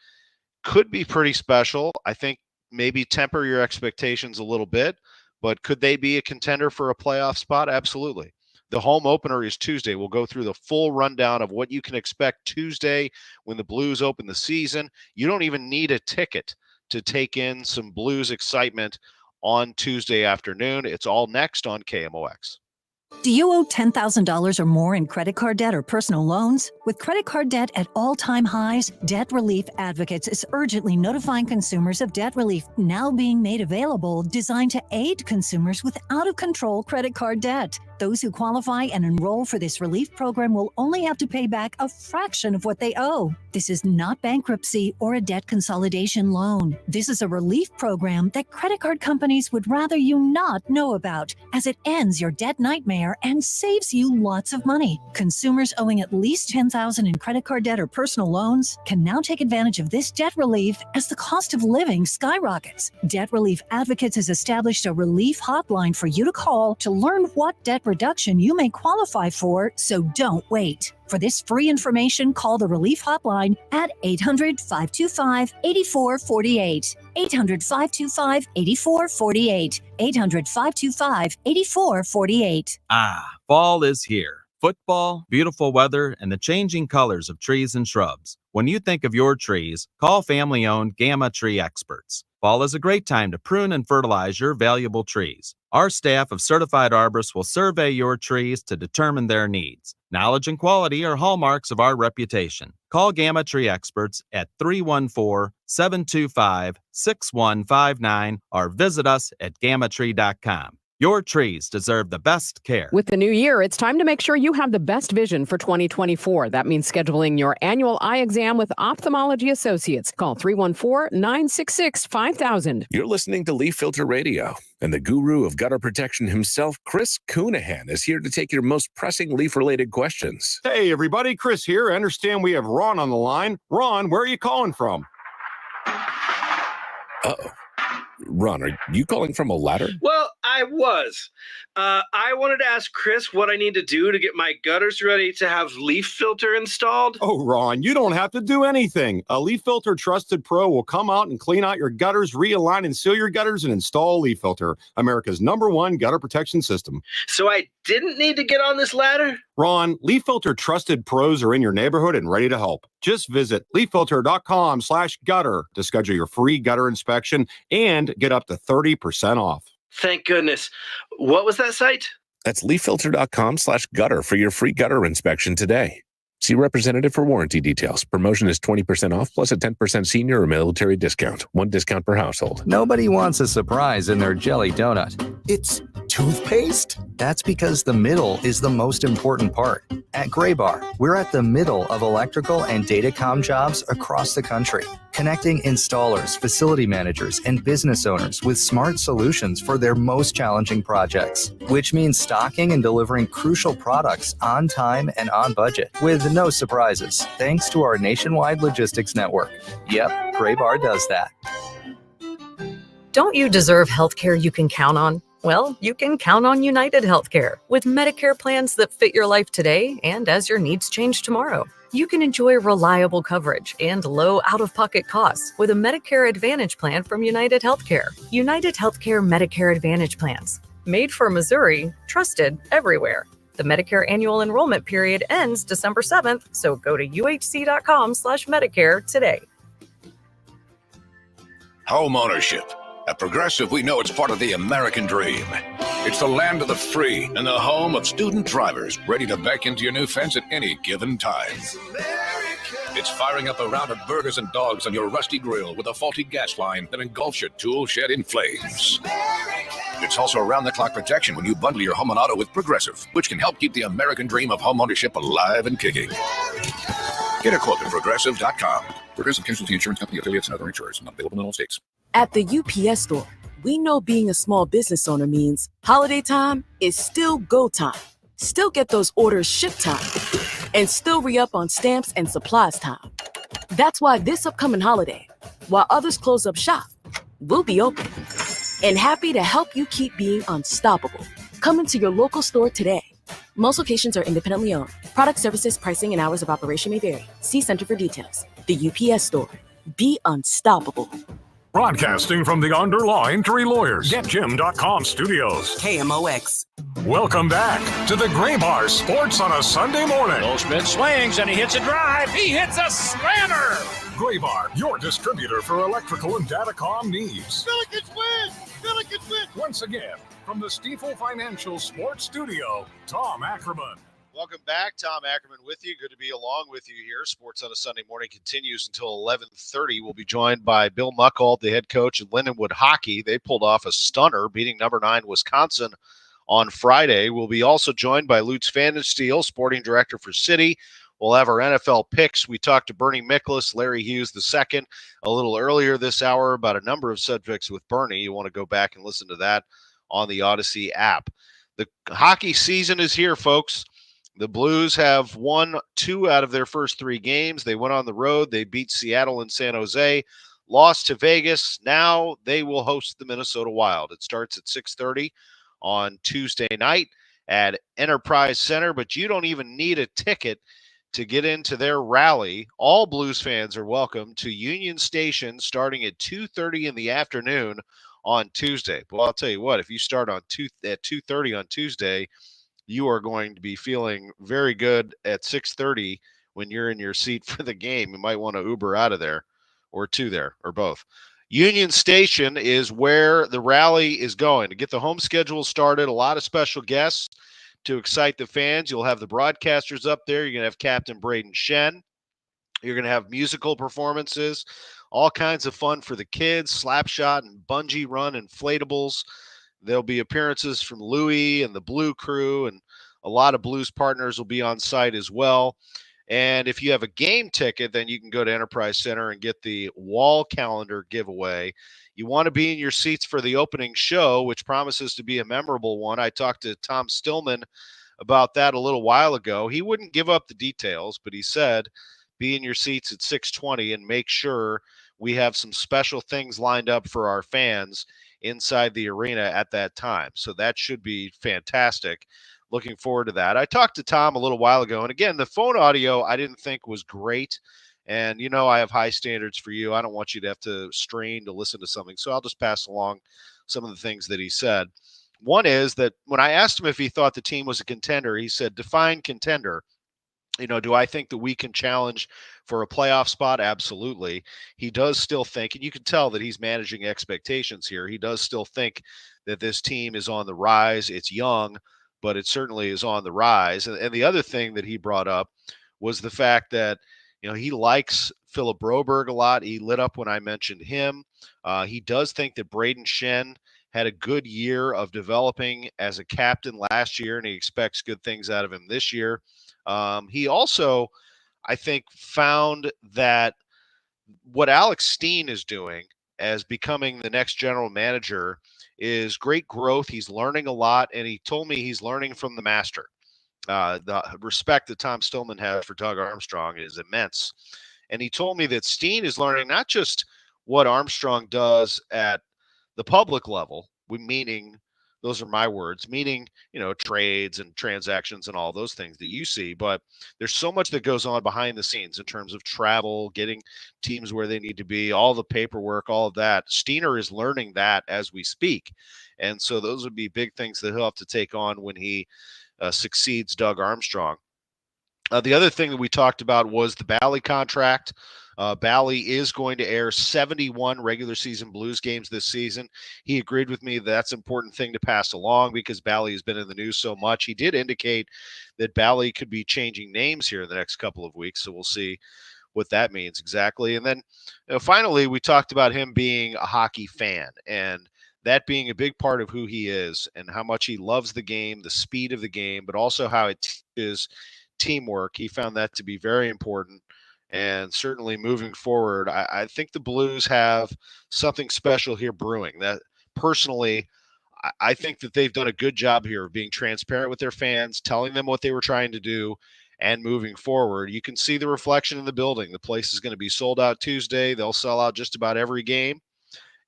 could be pretty special. I think maybe temper your expectations a little bit, but could they be a contender for a playoff spot? Absolutely. The home opener is Tuesday. We'll go through the full rundown of what you can expect Tuesday when the Blues open the season. You don't even need a ticket to take in some Blues excitement on Tuesday afternoon. It's all next on KMOX. Do you owe $10,000 or more in credit card debt or personal loans? With credit card debt at all-time highs, Debt Relief Advocates is urgently notifying consumers of debt relief now being made available, designed to aid consumers with out-of-control credit card debt. Those who qualify and enroll for this relief program will only have to pay back a fraction of what they owe. This is not bankruptcy or a debt consolidation loan. This is a relief program that credit card companies would rather you not know about, as it ends your debt nightmare and saves you lots of money. Consumers owing at least $10,000 in credit card debt or personal loans can now take advantage of this debt relief as the cost of living skyrockets. Debt Relief Advocates has established a relief hotline for you to call to learn what debt reduction you may qualify for, so don't wait. For this free information, call the Relief Hotline at 800-525-8448. 800-525-8448. 800-525-8448. Fall is here. Football, beautiful weather, and the changing colors of trees and shrubs. When you think of your trees, call family-owned Gamma Tree Experts. Fall is a great time to prune and fertilize your valuable trees. Our staff of certified arborists will survey your trees to determine their needs. Knowledge and quality are hallmarks of our reputation. Call Gamma Tree Experts at 314-725-6159 or visit us at gammatree.com. Your trees deserve the best care. With the new year, it's time to make sure you have the best vision for 2024. That means scheduling your annual eye exam with Ophthalmology Associates. Call 314-966-5000. You're listening to Leaf Filter Radio, and the guru of gutter protection himself, Chris Coonahan, is here to take your most pressing leaf-related questions. Hey, everybody. Chris here. I understand we have Ron on the line. Ron, where are you calling from? Uh-oh. Ron, are you calling from a ladder? Well, I was. I wanted to ask Chris what I need to do to get my gutters ready to have leaf filter installed. Oh, Ron, you don't have to do anything. A Leaf Filter Trusted Pro will come out and clean out your gutters, realign and seal your gutters, and install Leaf Filter, America's #1 gutter protection system. So I didn't need to get on this ladder? Ron, Leaf Filter Trusted Pros are in your neighborhood and ready to help. Just visit leaffilter.com/gutter to schedule your free gutter inspection and get up to 30% off. Thank goodness. What was that site? That's leaffilter.com/gutter for your free gutter inspection today. See representative for warranty details. Promotion is 20% off plus a 10% senior or military discount. One discount per household. Nobody wants a surprise in their jelly donut. It's toothpaste? That's because the middle is the most important part. At Graybar, we're at the middle of electrical and datacom jobs across the country, connecting installers, facility managers, and business owners with smart solutions for their most challenging projects, which means stocking and delivering crucial products on time and on budget with no surprises, thanks to our nationwide logistics network. Yep, Graybar does that. Don't you deserve healthcare you can count on? Well, you can count on United Healthcare with Medicare plans that fit your life today and as your needs change tomorrow. You can enjoy reliable coverage and low out-of-pocket costs with a Medicare Advantage plan from United Healthcare. United Healthcare Medicare Advantage plans. Made for Missouri, trusted everywhere. The Medicare annual enrollment period ends December 7th, so go to uhc.com/Medicare today. Home ownership. At Progressive, we know it's part of the American dream. It's the land of the free and the home of student drivers ready to back into your new fence at any given time. It's firing up a round of burgers and dogs on your rusty grill with a faulty gas line that engulfs your tool shed in flames. It's also around-the-clock protection when you bundle your home and auto with Progressive, which can help keep the American dream of home ownership alive and kicking. Get a quote at Progressive.com. Progressive Casualty Insurance Company, affiliates, and other insurers. Not available in all states. At the UPS Store, we know being a small business owner means holiday time is still go time. Still get those orders shipped time. And still re-up on stamps and supplies time. That's why this upcoming holiday, while others close up shop, we'll be open. And happy to help you keep being unstoppable. Come into your local store today. Most locations are independently owned. Product, services, pricing, and hours of operation may vary. See Center for details. The UPS Store. Be unstoppable. Broadcasting from the underlying Three Lawyers, GetJim.com studios. KMOX. Welcome back to the Gray Bar Sports on a Sunday morning. Goldschmidt swings and he hits a drive. He hits a slammer. Gray Bar, your distributor for electrical and datacom needs. Billikens win. Billikens win. Once again, from the Stifel Financial Sports Studio, Tom Ackerman. Welcome back. Tom Ackerman with you. Good to be along with you here. Sports on a Sunday morning continues until 11:30. We'll be joined by Bill Muckalt, the head coach of Lindenwood Hockey. They pulled off a stunner, beating number 9 Wisconsin on Friday. We'll be also joined by Lutz Pfannenstiel, sporting director for City. We'll have our NFL picks. We talked to Bernie Miklasz, Larry Hughes II, a little earlier this hour about a number of subjects with Bernie. You want to go back and listen to that on the Audacy app. The hockey season is here, folks. The Blues have won 2 out of their first 3 games. They went on the road. They beat Seattle and San Jose, lost to Vegas. Now they will host the Minnesota Wild. It starts at 6:30 on Tuesday night at Enterprise Center, but you don't even need a ticket to get into their rally. All Blues fans are welcome to Union Station starting at 2:30 in the afternoon on Tuesday. Well, I'll tell you what, if you start at 2:30 on Tuesday, you are going to be feeling very good at 6:30 when you're in your seat for the game. You might want to Uber out of there or to there or both. Union Station is where the rally is going. To get the home schedule started, a lot of special guests to excite the fans. You'll have the broadcasters up there. You're going to have Captain Braden Shen. You're going to have musical performances, all kinds of fun for the kids, slapshot and bungee run inflatables. There'll be appearances from Louie and the Blue Crew, and a lot of Blues partners will be on site as well. And if you have a game ticket, then you can go to Enterprise Center and get the wall calendar giveaway. You want to be in your seats for the opening show, which promises to be a memorable one. I talked to Tom Stillman about that a little while ago. He wouldn't give up the details, but he said, be in your seats at 6:20 and make sure we have some special things lined up for our fans inside the arena at that time. So that should be fantastic. Looking forward to that. I talked to Tom a little while ago, and again, the phone audio I didn't think was great. And you know I have high standards for you. I don't want you to have to strain to listen to something. So I'll just pass along some of the things that he said. One is that when I asked him if he thought the team was a contender, he said, define contender. You know, do I think that we can challenge for a playoff spot? Absolutely. He does still think, and you can tell that he's managing expectations here. He does still think that this team is on the rise. It's young, but it certainly is on the rise. And the other thing that he brought up was the fact that, you know, he likes Philip Broberg a lot. He lit up when I mentioned him. He does think that Braden Shen had a good year of developing as a captain last year, and he expects good things out of him this year. He also, I think, found that what Alex Steen is doing as becoming the next general manager is great growth. He's learning a lot, and he told me he's learning from the master. The respect that Tom Stillman has for Doug Armstrong is immense. And he told me that Steen is learning not just what Armstrong does at the public level, meaning Those are my words, meaning, trades and transactions and all those things that you see. But there's so much that goes on behind the scenes in terms of travel, getting teams where they need to be, all the paperwork, all of that. Steiner is learning that as we speak. And so those would be big things that he'll have to take on when he succeeds Doug Armstrong. The other thing that we talked about was the Bally contract. Bally is going to air 71 regular season Blues games this season. He agreed with me that's an important thing to pass along because Bally has been in the news so much. He did indicate that Bally could be changing names here in the next couple of weeks, so we'll see what that means exactly. And then finally, we talked about him being a hockey fan and that being a big part of who he is and how much he loves the game, the speed of the game, but also how it teaches teamwork. He found that to be very important. And certainly moving forward, I think the Blues have something special here brewing. That personally, I think that they've done a good job here of being transparent with their fans, telling them what they were trying to do, and moving forward. You can see the reflection in the building. The place is going to be sold out Tuesday. They'll sell out just about every game.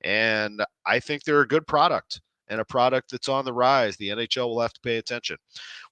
And I think they're a good product and a product that's on the rise. The NHL will have to pay attention.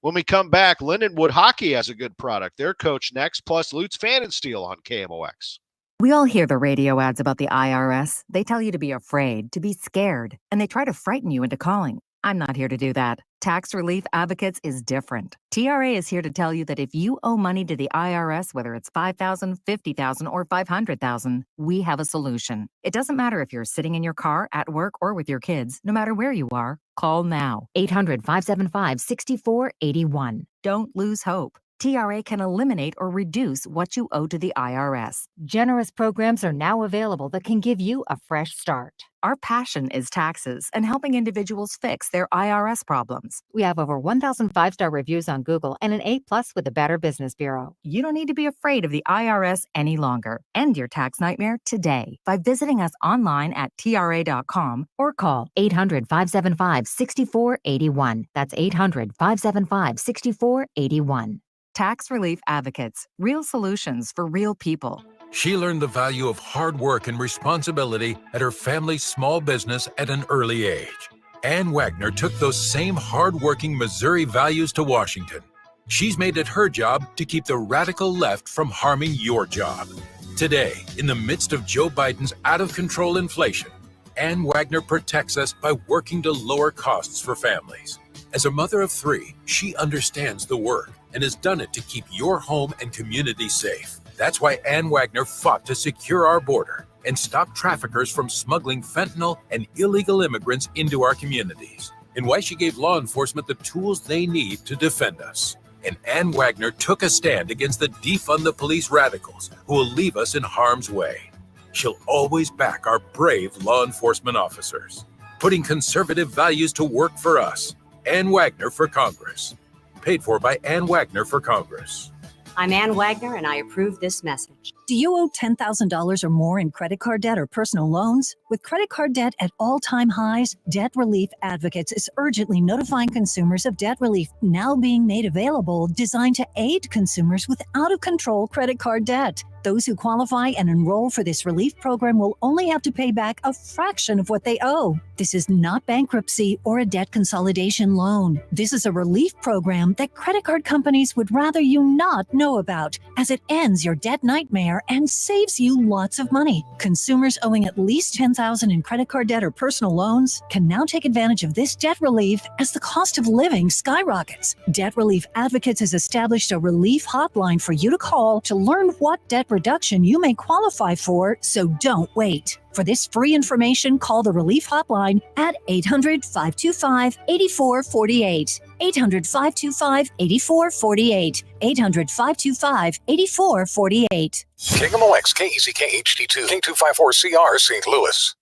When we come back, Lindenwood Hockey has a good product. Their coach next, plus Lutz Pfannenstiel on KMOX. We all hear the radio ads about the IRS. They tell you to be afraid, to be scared, and they try to frighten you into calling. I'm not here to do that. Tax Relief Advocates is different. TRA is here to tell you that if you owe money to the IRS, whether it's $5,000, $50,000, or $500,000, we have a solution. It doesn't matter if you're sitting in your car, at work, or with your kids. No matter where you are, call now. 800-575-6481. Don't lose hope. TRA can eliminate or reduce what you owe to the IRS. Generous programs are now available that can give you a fresh start. Our passion is taxes and helping individuals fix their IRS problems. We have over 1,000 5-star reviews on Google and an A+ with the Better Business Bureau. You don't need to be afraid of the IRS any longer. End your tax nightmare today by visiting us online at TRA.com or call 800-575-6481. That's 800-575-6481. Tax Relief Advocates. Real solutions for real people. She learned the value of hard work and responsibility at her family's small business at an early age. Ann Wagner took those same hard-working Missouri values to Washington. She's made it her job to keep the radical left from harming your job. Today, in the midst of Joe Biden's out-of-control inflation, Ann Wagner protects us by working to lower costs for families. As a mother of 3, she understands the work and has done it to keep your home and community safe. That's why Ann Wagner fought to secure our border and stop traffickers from smuggling fentanyl and illegal immigrants into our communities, and why she gave law enforcement the tools they need to defend us. And Ann Wagner took a stand against the defund the police radicals who will leave us in harm's way. She'll always back our brave law enforcement officers, putting conservative values to work for us. Ann Wagner for Congress. Paid for by Ann Wagner for Congress. I'm Ann Wagner, and I approve this message. Do you owe $10,000 or more in credit card debt or personal loans? With credit card debt at all-time highs, Debt Relief Advocates is urgently notifying consumers of debt relief now being made available, designed to aid consumers with out-of-control credit card debt. Those who qualify and enroll for this relief program will only have to pay back a fraction of what they owe. This is not bankruptcy or a debt consolidation loan. This is a relief program that credit card companies would rather you not know about, as it ends your debt nightmare and saves you lots of money. Consumers owing at least $10,000 in credit card debt or personal loans can now take advantage of this debt relief as the cost of living skyrockets. Debt Relief Advocates has established a relief hotline for you to call to learn what debt reduction you may qualify for, so don't wait. For this free information, call the Relief Hotline at 800-525-8448. 800-525-8448. 800-525-8448. KMOX, KEZK HD2, K254CR, St. Louis.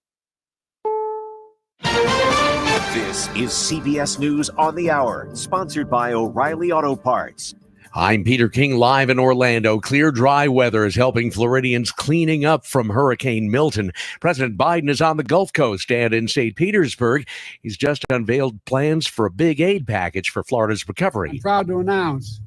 This is CBS News on the Hour, sponsored by O'Reilly Auto Parts. I'm Peter King, live in Orlando. Clear, dry weather is helping Floridians cleaning up from Hurricane Milton. President Biden is on the Gulf Coast and in St. Petersburg. He's just unveiled plans for a big aid package for Florida's recovery. I'm proud to announce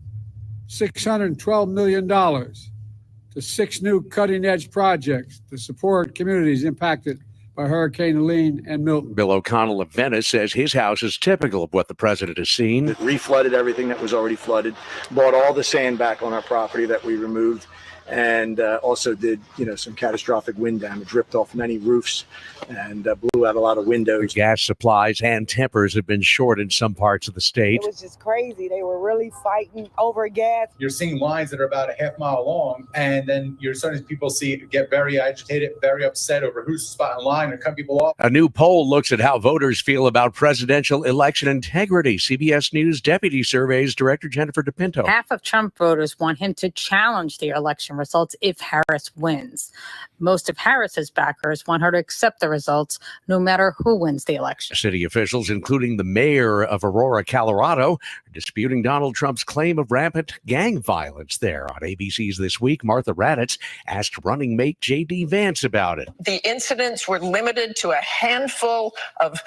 $612 million to 6 new cutting-edge projects to support communities impacted by Hurricane Helene and Milton. Bill O'Connell of Venice says his house is typical of what the president has seen. It reflooded everything that was already flooded, brought all the sand back on our property that we removed, and also did, some catastrophic wind damage, ripped off many roofs and blew out a lot of windows. Gas supplies and tempers have been short in some parts of the state. It was just crazy. They were really fighting over gas. You're seeing lines that are about a half mile long, and then you're starting to people get very agitated, very upset over who's spot in line and cut people off. A new poll looks at how voters feel about presidential election integrity. CBS News Deputy Surveys Director Jennifer DePinto. Half of Trump voters want him to challenge the election results if Harris wins. Most of Harris's backers want her to accept the results no matter who wins the election. City officials, including the mayor of Aurora, Colorado, are disputing Donald Trump's claim of rampant gang violence there. On ABC's This Week, Martha Raddatz asked running mate J.D. Vance about it. The incidents were limited to a handful of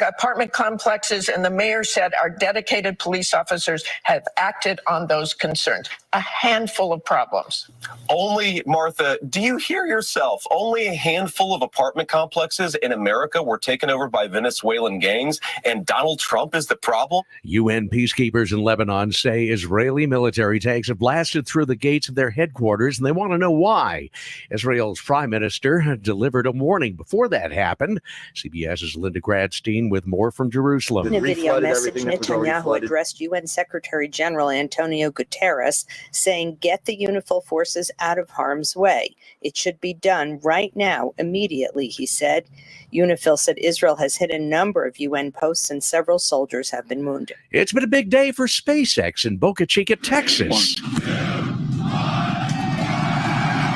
apartment complexes, and the mayor said our dedicated police officers have acted on those concerns. A handful of problems. Only, Martha, do you hear yourself? Only a handful of apartment complexes in America were taken over by Venezuelan gangs, and Donald Trump is the problem? UN peacekeepers in Lebanon say Israeli military tanks have blasted through the gates of their headquarters, and they want to know why. Israel's prime minister delivered a warning before that happened. CBS's Linda Gradstein with more from Jerusalem. In a video message, Netanyahu addressed UN Secretary General Antonio Guterres, saying, "Get the UNIFIL forces out of harm's way. It should be done right now, immediately," he said. UNIFIL said Israel has hit a number of UN posts and several soldiers have been wounded. It's been a big day for SpaceX in Boca Chica, Texas.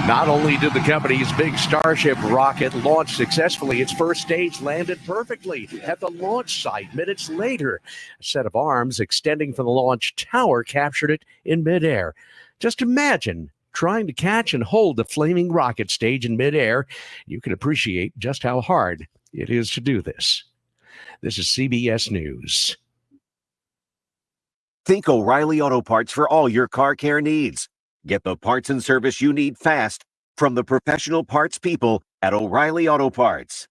Not only did the company's big Starship rocket launch successfully, its first stage landed perfectly at the launch site minutes later. A set of arms extending from the launch tower captured it in midair. Just imagine trying to catch and hold the flaming rocket stage in midair. You can appreciate just how hard it is to do this. This is CBS News. Think O'Reilly Auto Parts for all your car care needs. Get the parts and service you need fast from the professional parts people at O'Reilly Auto Parts.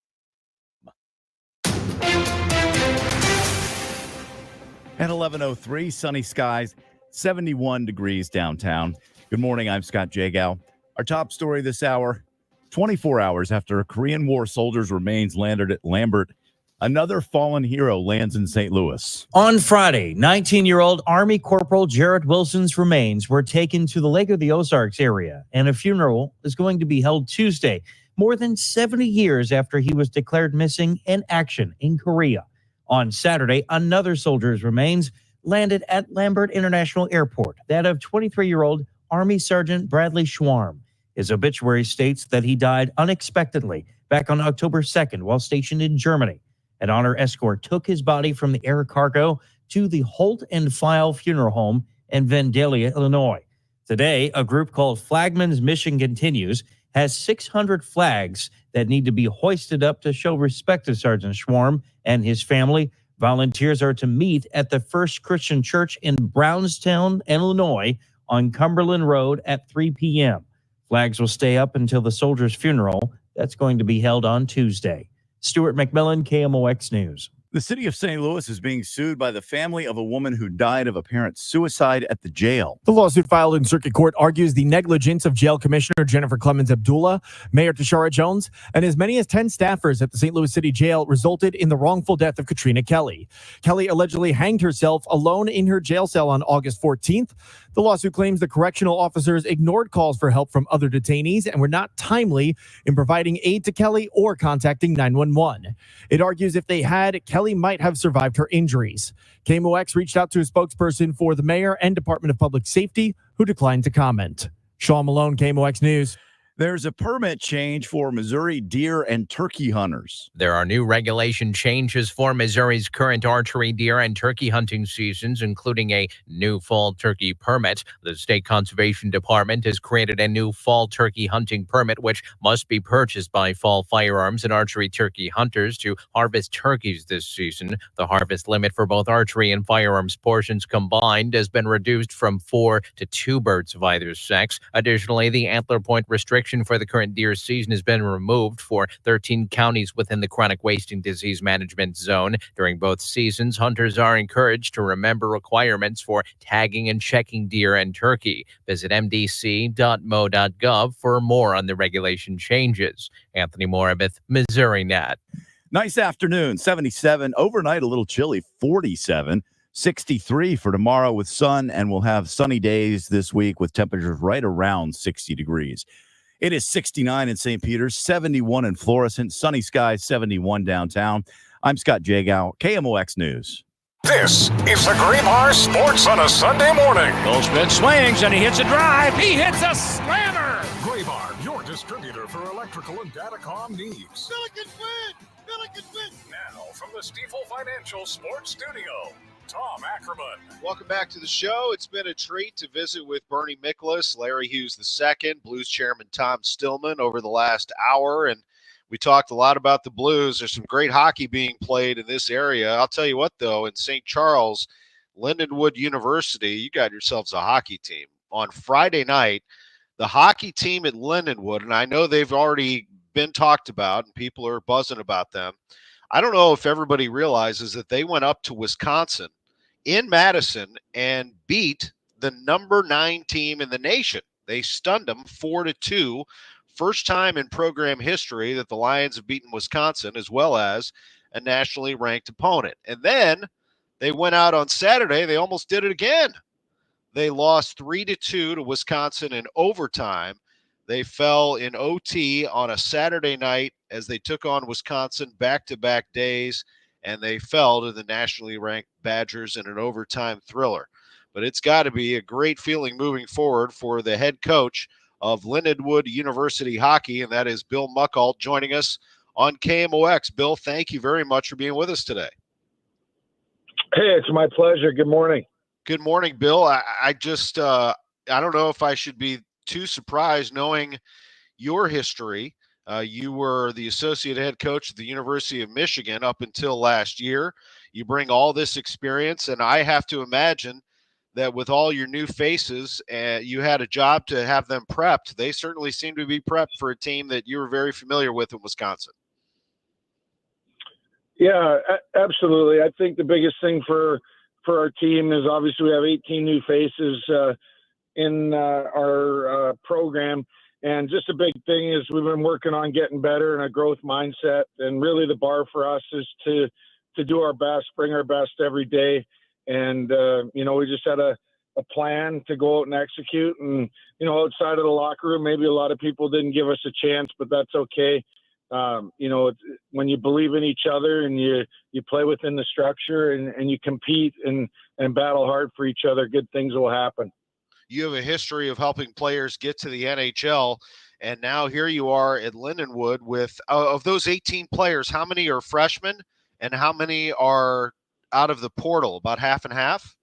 At 11:03, sunny skies, 71 degrees downtown. Good morning, I'm Scott Jagow. Our top story this hour, 24 hours after a Korean War soldier's remains landed at Lambert, another fallen hero lands in St. Louis. On Friday, 19-year-old Army Corporal Jarrett Wilson's remains were taken to the Lake of the Ozarks area, and a funeral is going to be held Tuesday, more than 70 years after he was declared missing in action in Korea. On Saturday, another soldier's remains landed at Lambert International Airport, that of 23-year-old Army Sergeant Bradley Schwarm. His obituary states that he died unexpectedly back on October 2nd while stationed in Germany. An honor escort took his body from the air cargo to the Holt and File Funeral Home in Vandalia, Illinois. Today, a group called Flagman's Mission Continues has 600 flags that need to be hoisted up to show respect to Sergeant Schwarm and his family. Volunteers are to meet at the First Christian Church in Brownstown, Illinois, on Cumberland Road at 3 p.m. Flags will stay up until the soldier's funeral. That's going to be held on Tuesday. Stuart McMillan, KMOX News. The city of St. Louis is being sued by the family of a woman who died of apparent suicide at the jail. The lawsuit filed in circuit court argues the negligence of Jail Commissioner Jennifer Clemens Abdullah, Mayor Tashara Jones, and as many as 10 staffers at the St. Louis City Jail resulted in the wrongful death of Katrina Kelly. Kelly allegedly hanged herself alone in her jail cell on August 14th. The lawsuit claims the correctional officers ignored calls for help from other detainees and were not timely in providing aid to Kelly or contacting 911. It argues if they had, Kelly might have survived her injuries. KMOX reached out to a spokesperson for the mayor and Department of Public Safety, who declined to comment. Sean Malone, KMOX News. There's a permit change for Missouri deer and turkey hunters. There are new regulation changes for Missouri's current archery deer and turkey hunting seasons, including a new fall turkey permit. The State Conservation Department has created a new fall turkey hunting permit, which must be purchased by fall firearms and archery turkey hunters to harvest turkeys this season. The harvest limit for both archery and firearms portions combined has been reduced from 4 to 2 birds of either sex. Additionally, the antler point restriction restriction for the current deer season has been removed for 13 counties within the chronic wasting disease management zone. During both seasons, hunters are encouraged to remember requirements for tagging and checking deer and turkey. Visit mdc.mo.gov for more on the regulation changes. Anthony Morabith, Missouri Net. Nice afternoon, 77. Overnight, a little chilly, 47. 63 for tomorrow with sun, and we'll have sunny days this week with temperatures right around 60 degrees. It is 69 in St. Peter's, 71 in Florissant, sunny skies, 71 downtown. I'm Scott Jagow, KMOX News. This is the Graybar Sports on a Sunday morning. Goldschmidt swings and he hits a drive. He hits a slammer. Graybar, your distributor for electrical and datacom needs. Billikens win! Billikens win! Now, from the Stifel Financial Sports Studio, Tom Ackerman. Welcome back to the show. It's been a treat to visit with Bernie Miklasz, Larry Hughes II, Blues Chairman Tom Stillman over the last hour, and we talked a lot about the Blues. There's some great hockey being played in this area. I'll tell you what, though, in St. Charles, Lindenwood University, you got yourselves a hockey team. On Friday night, the hockey team at Lindenwood, and I know they've already been talked about and people are buzzing about them. I don't know if everybody realizes that they went up to Wisconsin in Madison and beat the number 9 team in the nation. They stunned them 4-2. First time in program history that the Lions have beaten Wisconsin as well as a nationally ranked opponent. And then they went out on Saturday. They almost did it again. They lost 3-2 to Wisconsin in overtime. They fell in OT on a Saturday night as they took on Wisconsin back-to-back days, and they fell to the nationally ranked Badgers in an overtime thriller. But it's got to be a great feeling moving forward for the head coach of Lindenwood University Hockey, and that is Bill Muckalt joining us on KMOX. Bill, thank you very much for being with us today. Hey, it's my pleasure. Good morning. Good morning, Bill. I just I don't know if I should be too surprised knowing your history. You were the associate head coach at the University of Michigan up until last year. You bring all this experience, and I have to imagine that with all your new faces, you had a job to have them prepped. They certainly seem to be prepped for a team that you were very familiar with in Wisconsin. Yeah, absolutely. I think the biggest thing for our team is obviously we have 18 new faces in our program. And just a big thing is we've been working on getting better and a growth mindset. And really the bar for us is to do our best, bring our best every day. And, we just had a plan to go out and execute. And, outside of the locker room, maybe a lot of people didn't give us a chance, but that's okay. When you believe in each other and you play within the structure and you compete and battle hard for each other, good things will happen. You have a history of helping players get to the NHL, and now here you are at Lindenwood with of those 18 players, how many are freshmen and how many are out of the portal? About half and half?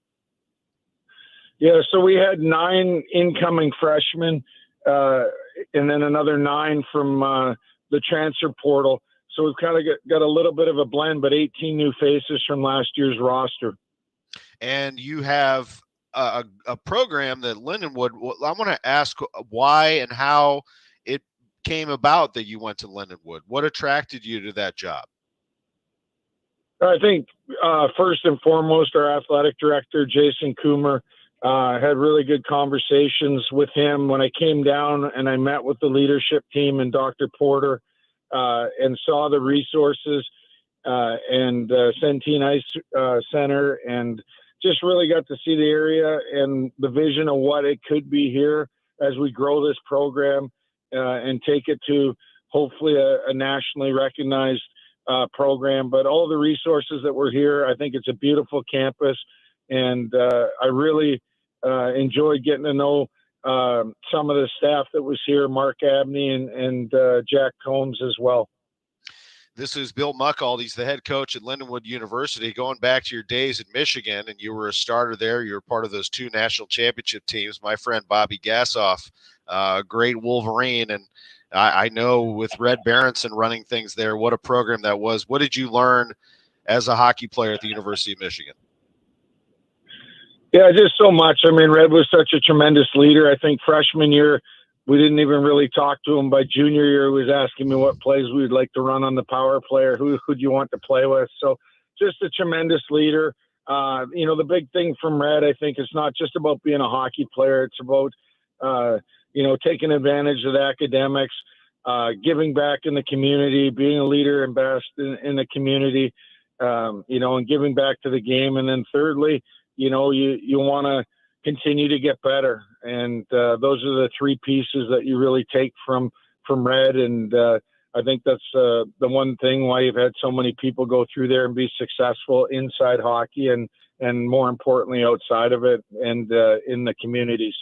Yeah, so we had 9 incoming freshmen and then another 9 from the transfer portal. So we've kind of got a little bit of a blend, but 18 new faces from last year's roster. And you have a program that Lindenwood, I want to ask why and how it came about that you went to Lindenwood. What attracted you to that job? I think first and foremost, our athletic director, Jason Coomer, had really good conversations with him when I came down and I met with the leadership team and Dr. Porter and saw the resources and Centene Ice Center and just really got to see the area and the vision of what it could be here as we grow this program and take it to hopefully a nationally recognized program. But all the resources that were here, I think it's a beautiful campus. And I really enjoyed getting to know some of the staff that was here, Mark Abney and Jack Combs as well. This is Bill Muckalt. He's the head coach at Lindenwood University. Going back to your days in Michigan, and you were a starter there. You were part of those 2 national championship teams. My friend Bobby Gassoff, great Wolverine. And I know with Red Berenson running things there, what a program that was. What did you learn as a hockey player at the University of Michigan? Yeah, just so much. I mean, Red was such a tremendous leader. I think freshman year, we didn't even really talk to him. By junior year, he was asking me what plays we would like to run on the power play, or who do you want to play with. So just a tremendous leader. The big thing from Red, I think, is not just about being a hockey player. It's about, taking advantage of the academics, giving back in the community, being a leader and best in the community, and giving back to the game. And then thirdly, you want to continue to get better. And those are the three pieces that you really take from Red. And I think that's the one thing why you've had so many people go through there and be successful inside hockey and more importantly, outside of it and in the communities.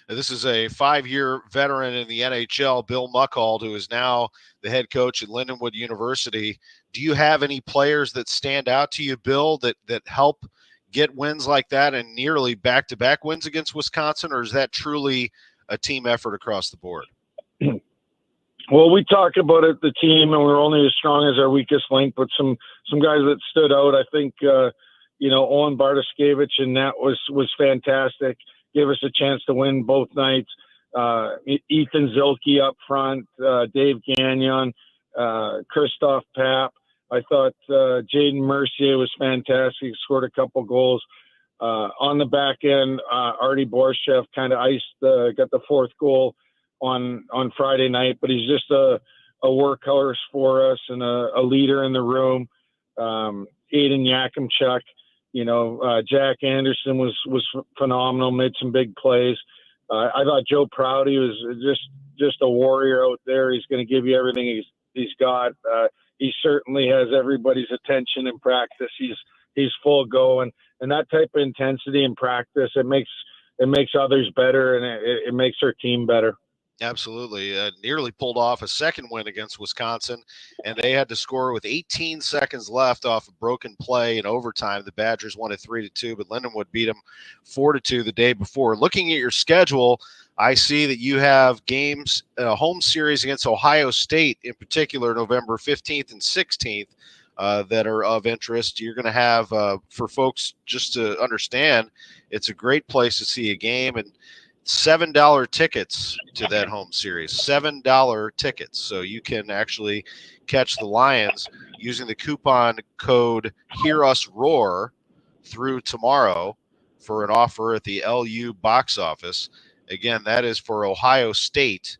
This is a 5-year veteran in the NHL, Bill Muckalt, who is now the head coach at Lindenwood University. Do you have any players that stand out to you, Bill, that help get wins like that and nearly back-to-back wins against Wisconsin, or is that truly a team effort across the board? Well, we talk about it, the team, and we're only as strong as our weakest link, but some guys that stood out, I think, Owen Bartoskevich, and that was fantastic. Gave us a chance to win both nights. Ethan Zilke up front, Dave Gagnon, Christoph Papp. I thought Jaden Mercier was fantastic. He scored a couple goals. On the back end, Artie Borshev kind of iced, got the fourth goal on Friday night, but he's just a workhorse for us and a leader in the room. Aiden Yakimchuk. Jack Anderson was phenomenal, made some big plays. I thought Joe Prouty was just a warrior out there. He's going to give you everything he's got. He certainly has everybody's attention in practice. He's full go, and that type of intensity in practice, it makes others better, and it makes our team better. Absolutely. Nearly pulled off a second win against Wisconsin, and they had to score with 18 seconds left off a broken play in overtime. The Badgers won it 3-2, but Lindenwood beat them 4-2 the day before. Looking at your schedule, I see that you have games, a home series against Ohio State in particular, November 15th and 16th, that are of interest. You're going to have, for folks just to understand, it's a great place to see a game, and $7 tickets to that home series. $7 tickets. So you can actually catch the Lions using the coupon code Hear Us Roar through tomorrow for an offer at the LU box office. Again, that is for Ohio State.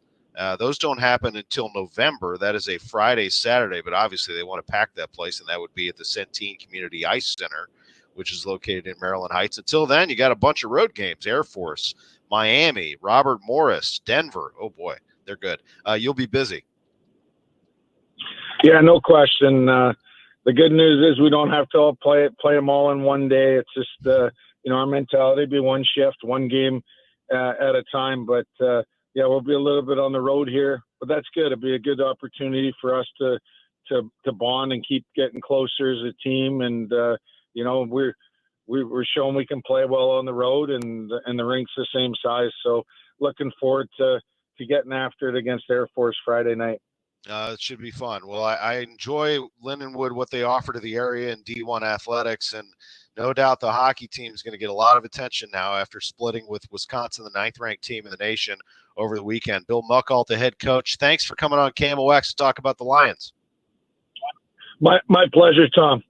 Those don't happen until November. That is a Friday, Saturday, but obviously they want to pack that place, and that would be at the Centene Community Ice Center, which is located in Maryland Heights. Until then, you got a bunch of road games. Air Force, Miami, Robert Morris, Denver. Oh, boy, they're good. You'll be busy. Yeah, no question. The good news is we don't have to all play them all in one day. It's just, our mentality be one shift, one game at a time. But, we'll be a little bit on the road here. But that's good. It'll be a good opportunity for us to bond and keep getting closer as a team. And, we're showing we can play well on the road, and the rink's the same size. So looking forward to getting after it against Air Force Friday night. It should be fun. Well, I enjoy Lindenwood, what they offer to the area in D1 athletics, and no doubt the hockey team is going to get a lot of attention now after splitting with Wisconsin, the 9th-ranked team in the nation, over the weekend. Bill Muckalt, the head coach, thanks for coming on KMOX to talk about the Lions. My pleasure, Tom.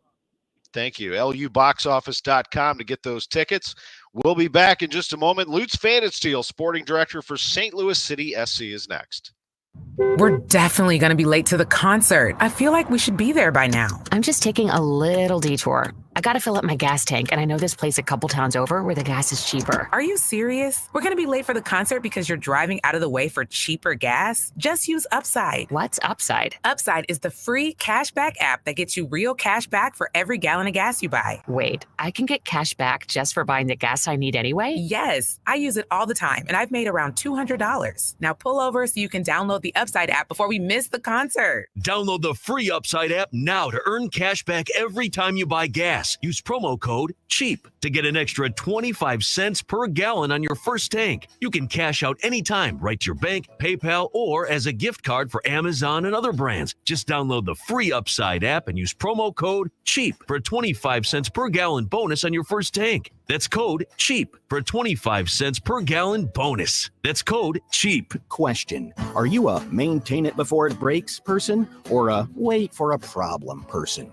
Thank you. LUboxoffice.com to get those tickets. We'll be back in just a moment. Lutz Pfannenstiel, sporting director for St. Louis City SC, is next. We're definitely going to be late to the concert. I feel like we should be there by now. I'm just taking a little detour. I got to fill up my gas tank, and I know this place a couple towns over where the gas is cheaper. Are you serious? We're going to be late for the concert because you're driving out of the way for cheaper gas? Just use Upside. What's Upside? Upside is the free cashback app that gets you real cash back for every gallon of gas you buy. Wait, I can get cash back just for buying the gas I need anyway? Yes, I use it all the time, and I've made around $200. Now pull over so you can download the Upside app before we miss the concert. Download the free Upside app now to earn cash back every time you buy gas. Use promo code CHEAP to get an extra 25 cents per gallon on your first tank. You can cash out anytime right to your bank, PayPal, or as a gift card for Amazon and other brands. Just download the free Upside app and use promo code CHEAP for a 25 cents per gallon bonus on your first tank. That's code CHEAP for a 25 cents per gallon bonus. That's code CHEAP. Question: are you a maintain it before it breaks person, or a wait for a problem person?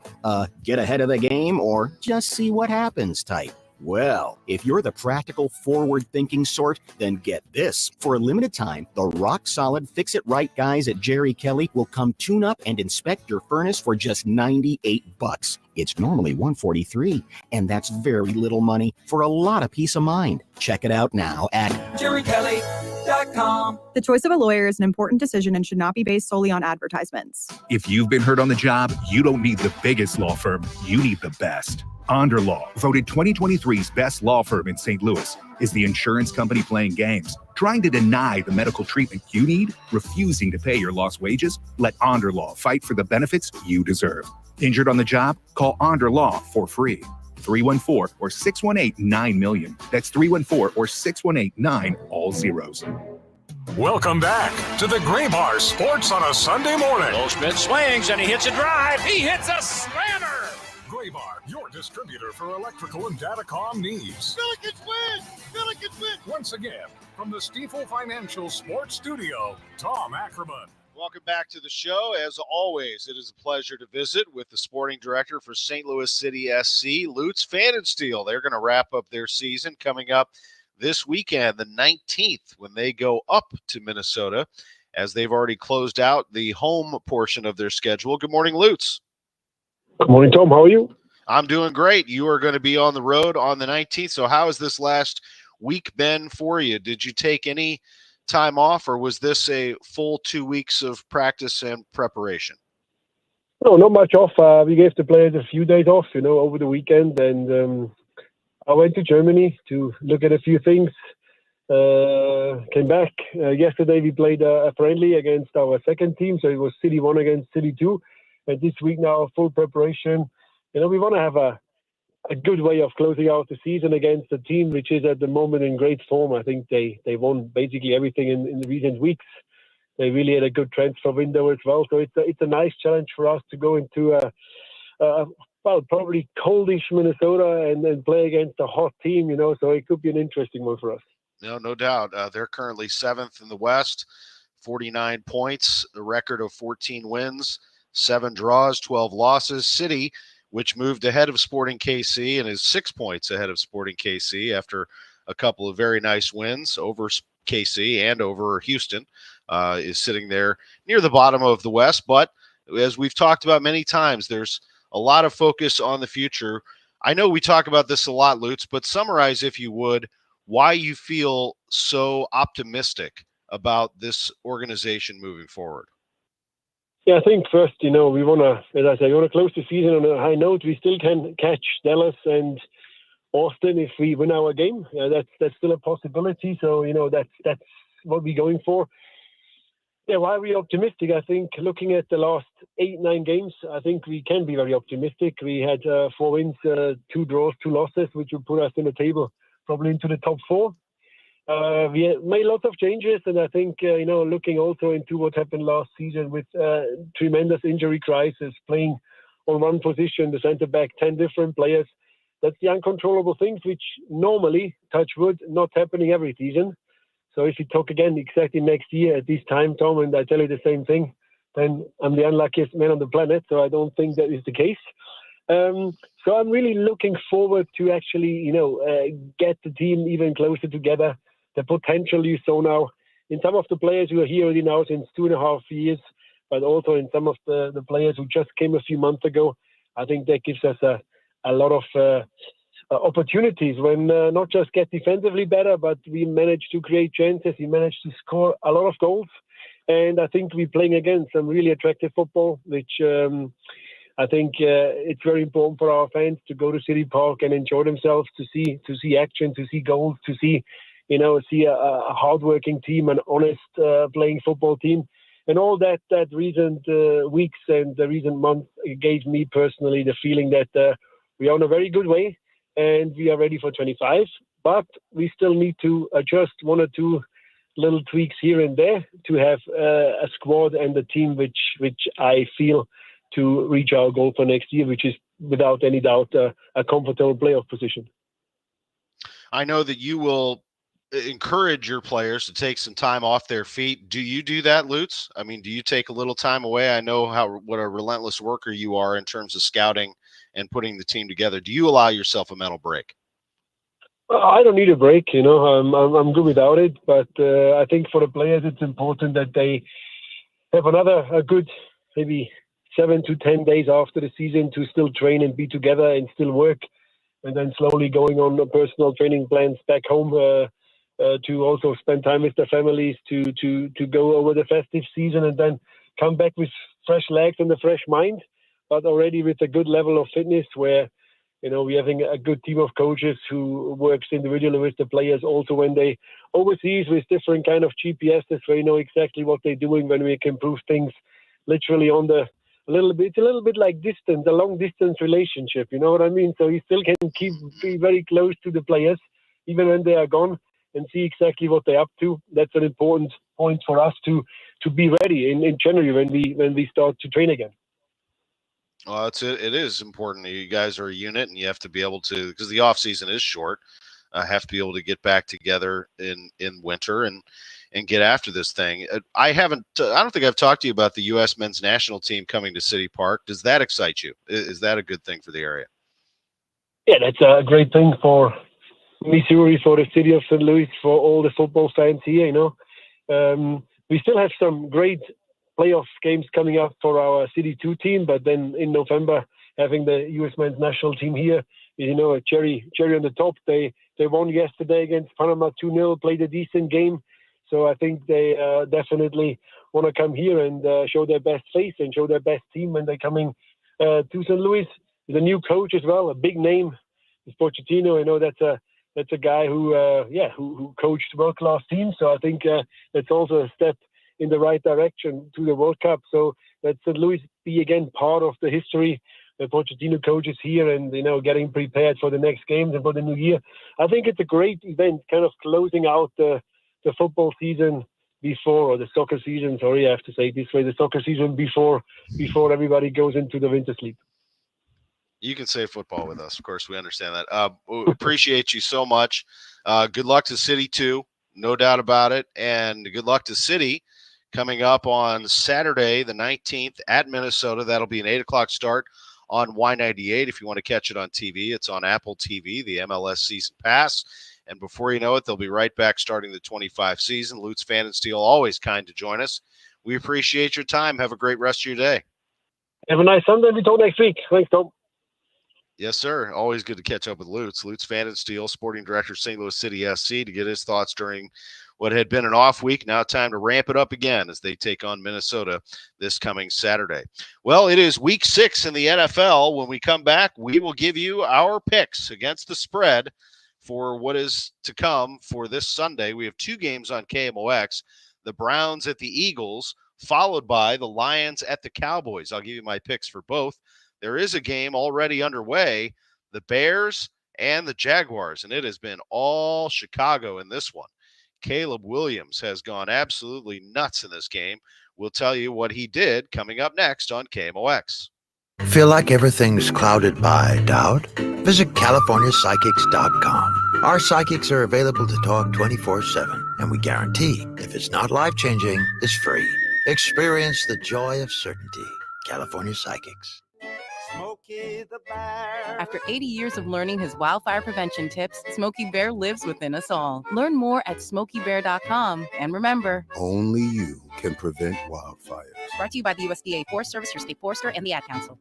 Get ahead of the game, or just see what happens type? Well, if you're the practical, forward-thinking sort, then get this. For a limited time, the rock-solid fix-it-right guys at Jerry Kelly will come tune up and inspect your furnace for just $98. It's normally $143, and that's very little money for a lot of peace of mind. Check it out now at jerrykelly.com. The choice of a lawyer is an important decision and should not be based solely on advertisements. If you've been hurt on the job, you don't need the biggest law firm. You need the best. Onder Law, voted 2023's best law firm in St. Louis, is the insurance company playing games, trying to deny the medical treatment you need, refusing to pay your lost wages. Let Onder Law fight for the benefits you deserve. Injured on the job? Call Onder Law for free. 314 or 618-9-million. That's 314 or 618-9, all zeros. Welcome back to the Gray Bar Sports on a Sunday morning. Goldschmidt swings and he hits a drive. He hits a slammer. Gray Bar, your distributor for electrical and datacom needs. Billikens win! Billikens win! Once again, from the Stifel Financial Sports Studio, Tom Ackerman. Welcome back to the show. As always, it is a pleasure to visit with the sporting director for St. Louis City SC, Lutz Pfannenstiel. They're going to wrap up their season coming up this weekend, the 19th, when they go up to Minnesota, as they've already closed out the home portion of their schedule. Good morning, Lutz. Good morning, Tom. How are you? I'm doing great. You are going to be on the road on the 19th. So how has this last week been for you? Did you take any time off, or was this a full 2 weeks of practice and preparation? No, not much off. We gave the players a few days off, over the weekend. And I went to Germany to look at a few things. Came back. Yesterday we played a friendly against our second team. So it was City 1 against City 2. And this week now, full preparation. We want to have a good way of closing out the season against a team which is at the moment in great form. I think they won basically everything in the recent weeks. They really had a good transfer window as well. So it's a nice challenge for us to go into probably coldish Minnesota and then play against a hot team, So it could be an interesting one for us. No doubt. They're currently 7th in the West, 49 points, a record of 14 wins. 7 draws, 12 losses. City, which moved ahead of Sporting KC and is 6 points ahead of Sporting KC after a couple of very nice wins over KC and over Houston, is sitting there near the bottom of the West. But as we've talked about many times, there's a lot of focus on the future. I know we talk about this a lot, Lutz, but summarize, if you would, why you feel so optimistic about this organization moving forward. Yeah, I think first, we want to, as I say, we want to close the season on a high note. We still can catch Dallas and Austin if we win our game. That's still a possibility. So, that's what we're going for. Yeah, why are we optimistic? I think looking at the last 8-9 games, I think we can be very optimistic. We had 4 wins, 2 draws, 2 losses, which will put us in the table probably into the top 4. We made lots of changes, and I think, looking also into what happened last season with tremendous injury crisis, playing on one position, the center back, 10 different players. That's the uncontrollable things which normally, touch wood, not happening every season. So if you talk again exactly next year at this time, Tom, and I tell you the same thing, then I'm the unluckiest man on the planet, so I don't think that is the case. So I'm really looking forward to actually, get the team even closer together. The potential you saw now in some of the players who are here already now since 2.5 years, but also in some of the players who just came a few months ago. I think that gives us a lot of opportunities when not just get defensively better, but we manage to create chances. We manage to score a lot of goals. And I think we're playing again some really attractive football, which I think it's very important for our fans to go to City Park and enjoy themselves, to see action, to see goals, to see a hardworking team, an honest playing football team. And all that recent weeks and the recent months gave me personally the feeling that we are on a very good way. and we are ready for 25. But we still need to adjust one or two little tweaks here and there to have a squad and a team which I feel to reach our goal for next year, which is without any doubt a comfortable playoff position. I know that you will encourage your players to take some time off their feet. Do you do that, Lutz? I mean, do you take a little time away? I know what a relentless worker you are in terms of scouting and putting the team together. Do you allow yourself a mental break? Well, I don't need a break, I'm good without it. But I think for the players, it's important that they have a good maybe 7 to 10 days after the season to still train and be together and still work, and then slowly going on personal training plans back home to also spend time with their families, to go over the festive season and then come back with fresh legs and a fresh mind, but already with a good level of fitness where we're having a good team of coaches who works individually with the players also when they overseas with different kind of GPSs where you know exactly what they're doing when we can improve things literally on a little bit like distance, a long distance relationship, you know what I mean? So you still can be very close to the players even when they are gone and see exactly what they're up to. That's an important point for us to be ready in January when we start to train again. Well, it is important. You guys are a unit, and you have to be able to, because the off season is short. Have to be able to get back together in winter and get after this thing. I don't think I've talked to you about the U.S. men's national team coming to City Park. Does that excite you? Is that a good thing for the area? Yeah, that's a great thing for Missouri, for the city of St. Louis, for all the football fans here. We still have some great playoff games coming up for our City 2 team, but then in November, having the U.S. men's national team here, a cherry on the top. They won yesterday against Panama 2-0, played a decent game. So I think they definitely want to come here and show their best face and show their best team when they're coming to St. Louis. The new coach as well, a big name, is Pochettino. I know that's a guy who coached world-class teams. So I think that's also a step in the right direction to the World Cup. So that St. Louis be again part of the history. The Pochettino coaches here and, getting prepared for the next games and for the new year. I think it's a great event, kind of closing out the football season before, or the soccer season, sorry, I have to say it this way, the soccer season before everybody goes into the winter sleep. You can say football with us. Of course, we understand that. We appreciate you so much. Good luck to City 2, no doubt about it. And good luck to City coming up on Saturday, the 19th at Minnesota. That'll be an 8 o'clock start on Y98. If you want to catch it on TV, it's on Apple TV, the MLS Season Pass. And before you know it, they'll be right back starting the 25 season. Lutz Pfannenstiel, always kind to join us. We appreciate your time. Have a great rest of your day. Have a nice Sunday. We talk next week. Thanks, Tom. Yes, sir. Always good to catch up with Lutz. Lutz Pfannenstiel, sporting director, St. Louis City SC, to get his thoughts during what had been an off week. Now time to ramp it up again as they take on Minnesota this coming Saturday. Well, it is week 6 in the NFL. When we come back, we will give you our picks against the spread for what is to come for this Sunday. We have 2 games on KMOX, the Browns at the Eagles, followed by the Lions at the Cowboys. I'll give you my picks for both. There is a game already underway, the Bears and the Jaguars, and it has been all Chicago in this one. Caleb Williams has gone absolutely nuts in this game. We'll tell you what he did coming up next on KMOX. Feel like everything's clouded by doubt? Visit CaliforniaPsychics.com. Our psychics are available to talk 24/7, and we guarantee if it's not life-changing, it's free. Experience the joy of certainty. California Psychics. Smokey the Bear. After 80 years of learning his wildfire prevention tips, Smokey Bear lives within us all. Learn more at SmokeyBear.com. And remember, only you can prevent wildfires. Brought to you by the USDA Forest Service, your state forester, and the Ad Council.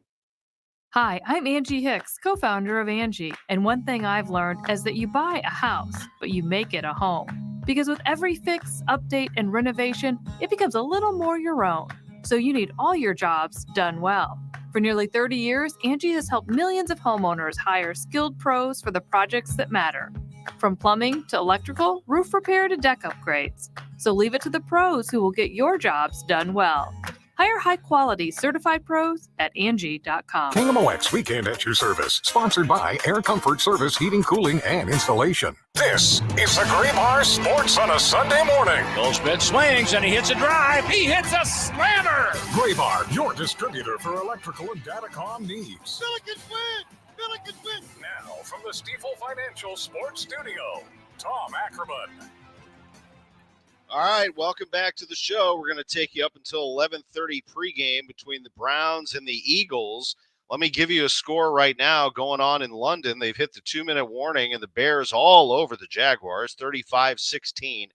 Hi, I'm Angie Hicks, co-founder of Angie. And one thing I've learned is that you buy a house, but you make it a home. Because with every fix, update, and renovation, it becomes a little more your own. So you need all your jobs done well. For nearly 30 years, Angie has helped millions of homeowners hire skilled pros for the projects that matter. From plumbing to electrical, roof repair to deck upgrades. So leave it to the pros who will get your jobs done well. Hire high-quality certified pros at Angie.com. KMOX Weekend at your service. Sponsored by Air Comfort Service Heating, Cooling, and Installation. This is the Graybar Sports on a Sunday morning. Goldschmidt swings and he hits a drive. He hits a slammer. Graybar, your distributor for electrical and datacom needs. Billikens win! Billikens win! Now, from the Stifel Financial Sports Studio, Tom Ackerman. All right, welcome back to the show. We're going to take you up until 11:30 pregame between the Browns and the Eagles. Let me give you a score right now going on in London. They've hit the 2-minute warning, and the Bears all over the Jaguars, 35-16.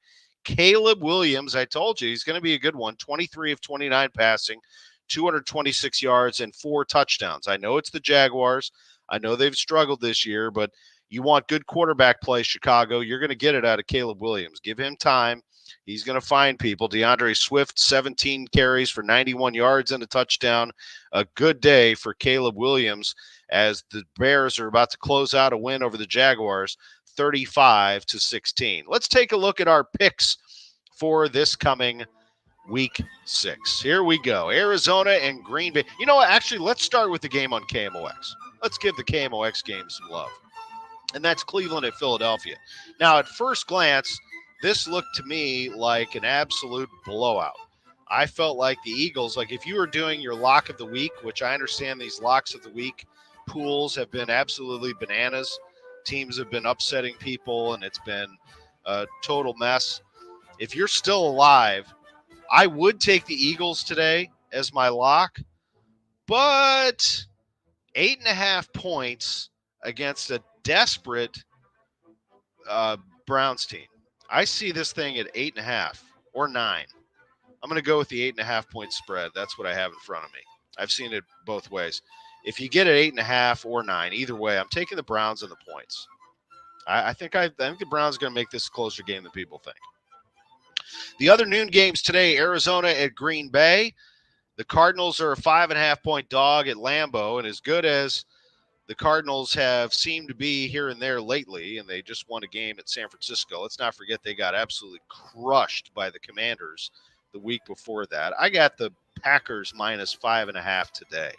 Caleb Williams, I told you, he's going to be a good one, 23 of 29 passing, 226 yards, and 4 touchdowns. I know it's the Jaguars. I know they've struggled this year, but you want good quarterback play, Chicago. You're going to get it out of Caleb Williams. Give him time. He's going to find people. DeAndre Swift, 17 carries for 91 yards and a touchdown. A good day for Caleb Williams as the Bears are about to close out a win over the Jaguars, 35-16. Let's take a look at our picks for this coming Week 6. Here we go. Arizona and Green Bay. You know what? Actually, let's start with the game on KMOX. Let's give the KMOX game some love. And that's Cleveland at Philadelphia. Now, at first glance, this looked to me like an absolute blowout. I felt like the Eagles, like if you were doing your lock of the week, which I understand these locks of the week pools have been absolutely bananas. Teams have been upsetting people, and it's been a total mess. If you're still alive, I would take the Eagles today as my lock, but 8.5 points against a desperate Browns team. I see this thing at 8.5 or 9. I'm going to go with the 8.5 point spread. That's what I have in front of me. I've seen it both ways. If you get it 8.5 or 9, either way, I'm taking the Browns and the points. I think the Browns are going to make this a closer game than people think. The other noon games today, Arizona at Green Bay. The Cardinals are a 5.5 point dog at Lambeau, and as good as the Cardinals have seemed to be here and there lately, and they just won a game at San Francisco. Let's not forget they got absolutely crushed by the Commanders the week before that. I got the Packers minus 5.5 today.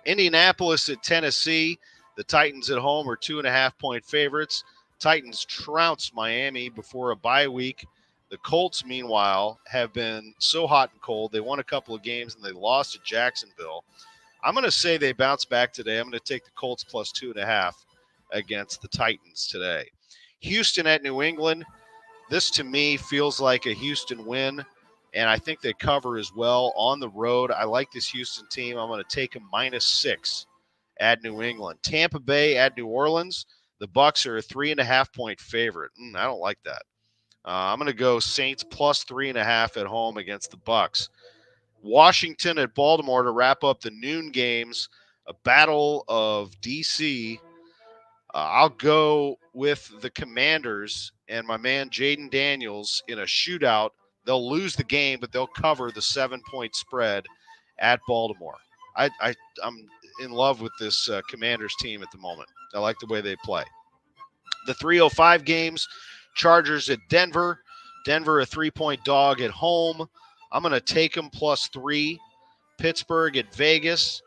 Indianapolis at Tennessee. The Titans at home are 2.5 point favorites. Titans trounced Miami before a bye week. The Colts, meanwhile, have been so hot and cold. They won a couple of games, and they lost to Jacksonville. I'm going to say they bounce back today. I'm going to take the Colts plus 2.5 against the Titans today. Houston at New England. This, to me, feels like a Houston win, and I think they cover as well on the road. I like this Houston team. I'm going to take them minus 6 at New England. Tampa Bay at New Orleans. The Bucs are a 3.5 point favorite. I don't like that. I'm going to go Saints plus 3.5 at home against the Bucs. Washington at Baltimore to wrap up the noon games, a battle of D.C. I'll go with the Commanders and my man Jaden Daniels in a shootout. They'll lose the game, but they'll cover the 7-point spread at Baltimore. I'm in love with this Commanders team at the moment. I like the way they play. The 3:05 games, Chargers at Denver. Denver a 3-point dog at home. I'm going to take them plus 3. Pittsburgh at Vegas.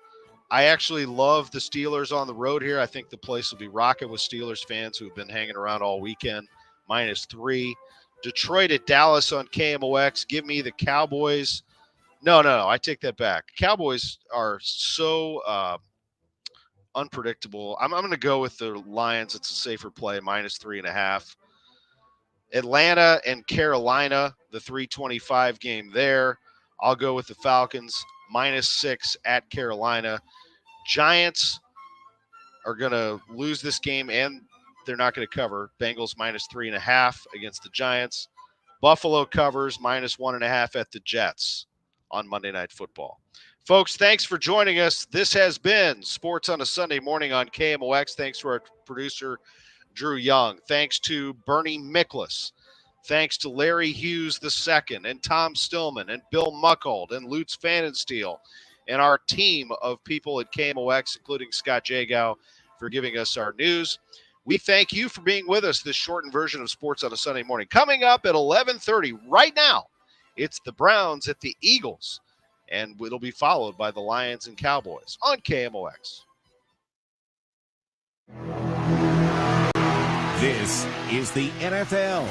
I actually love the Steelers on the road here. I think the place will be rocking with Steelers fans who have been hanging around all weekend. Minus 3. Detroit at Dallas on KMOX. Give me the Cowboys. No, I take that back. Cowboys are so unpredictable. I'm going to go with the Lions. It's a safer play, minus 3.5. Atlanta and Carolina, the 3:25 game there. I'll go with the Falcons, minus 6 at Carolina. Giants are going to lose this game, and they're not going to cover. Bengals minus 3.5 against the Giants. Buffalo covers minus 1.5 at the Jets on Monday Night Football. Folks, thanks for joining us. This has been Sports on a Sunday Morning on KMOX. Thanks to our producer, Drew Young. Thanks to Bernie Miklasz. Thanks to Larry Hughes II and Tom Stillman and Bill Muckalt and Lutz Pfannenstiel and our team of people at KMOX, including Scott Jagow, for giving us our news. We thank you for being with us, this shortened version of Sports on a Sunday Morning. Coming up at 11:30 right now, it's the Browns at the Eagles. and it'll be followed by the Lions and Cowboys on KMOX. This is the NFL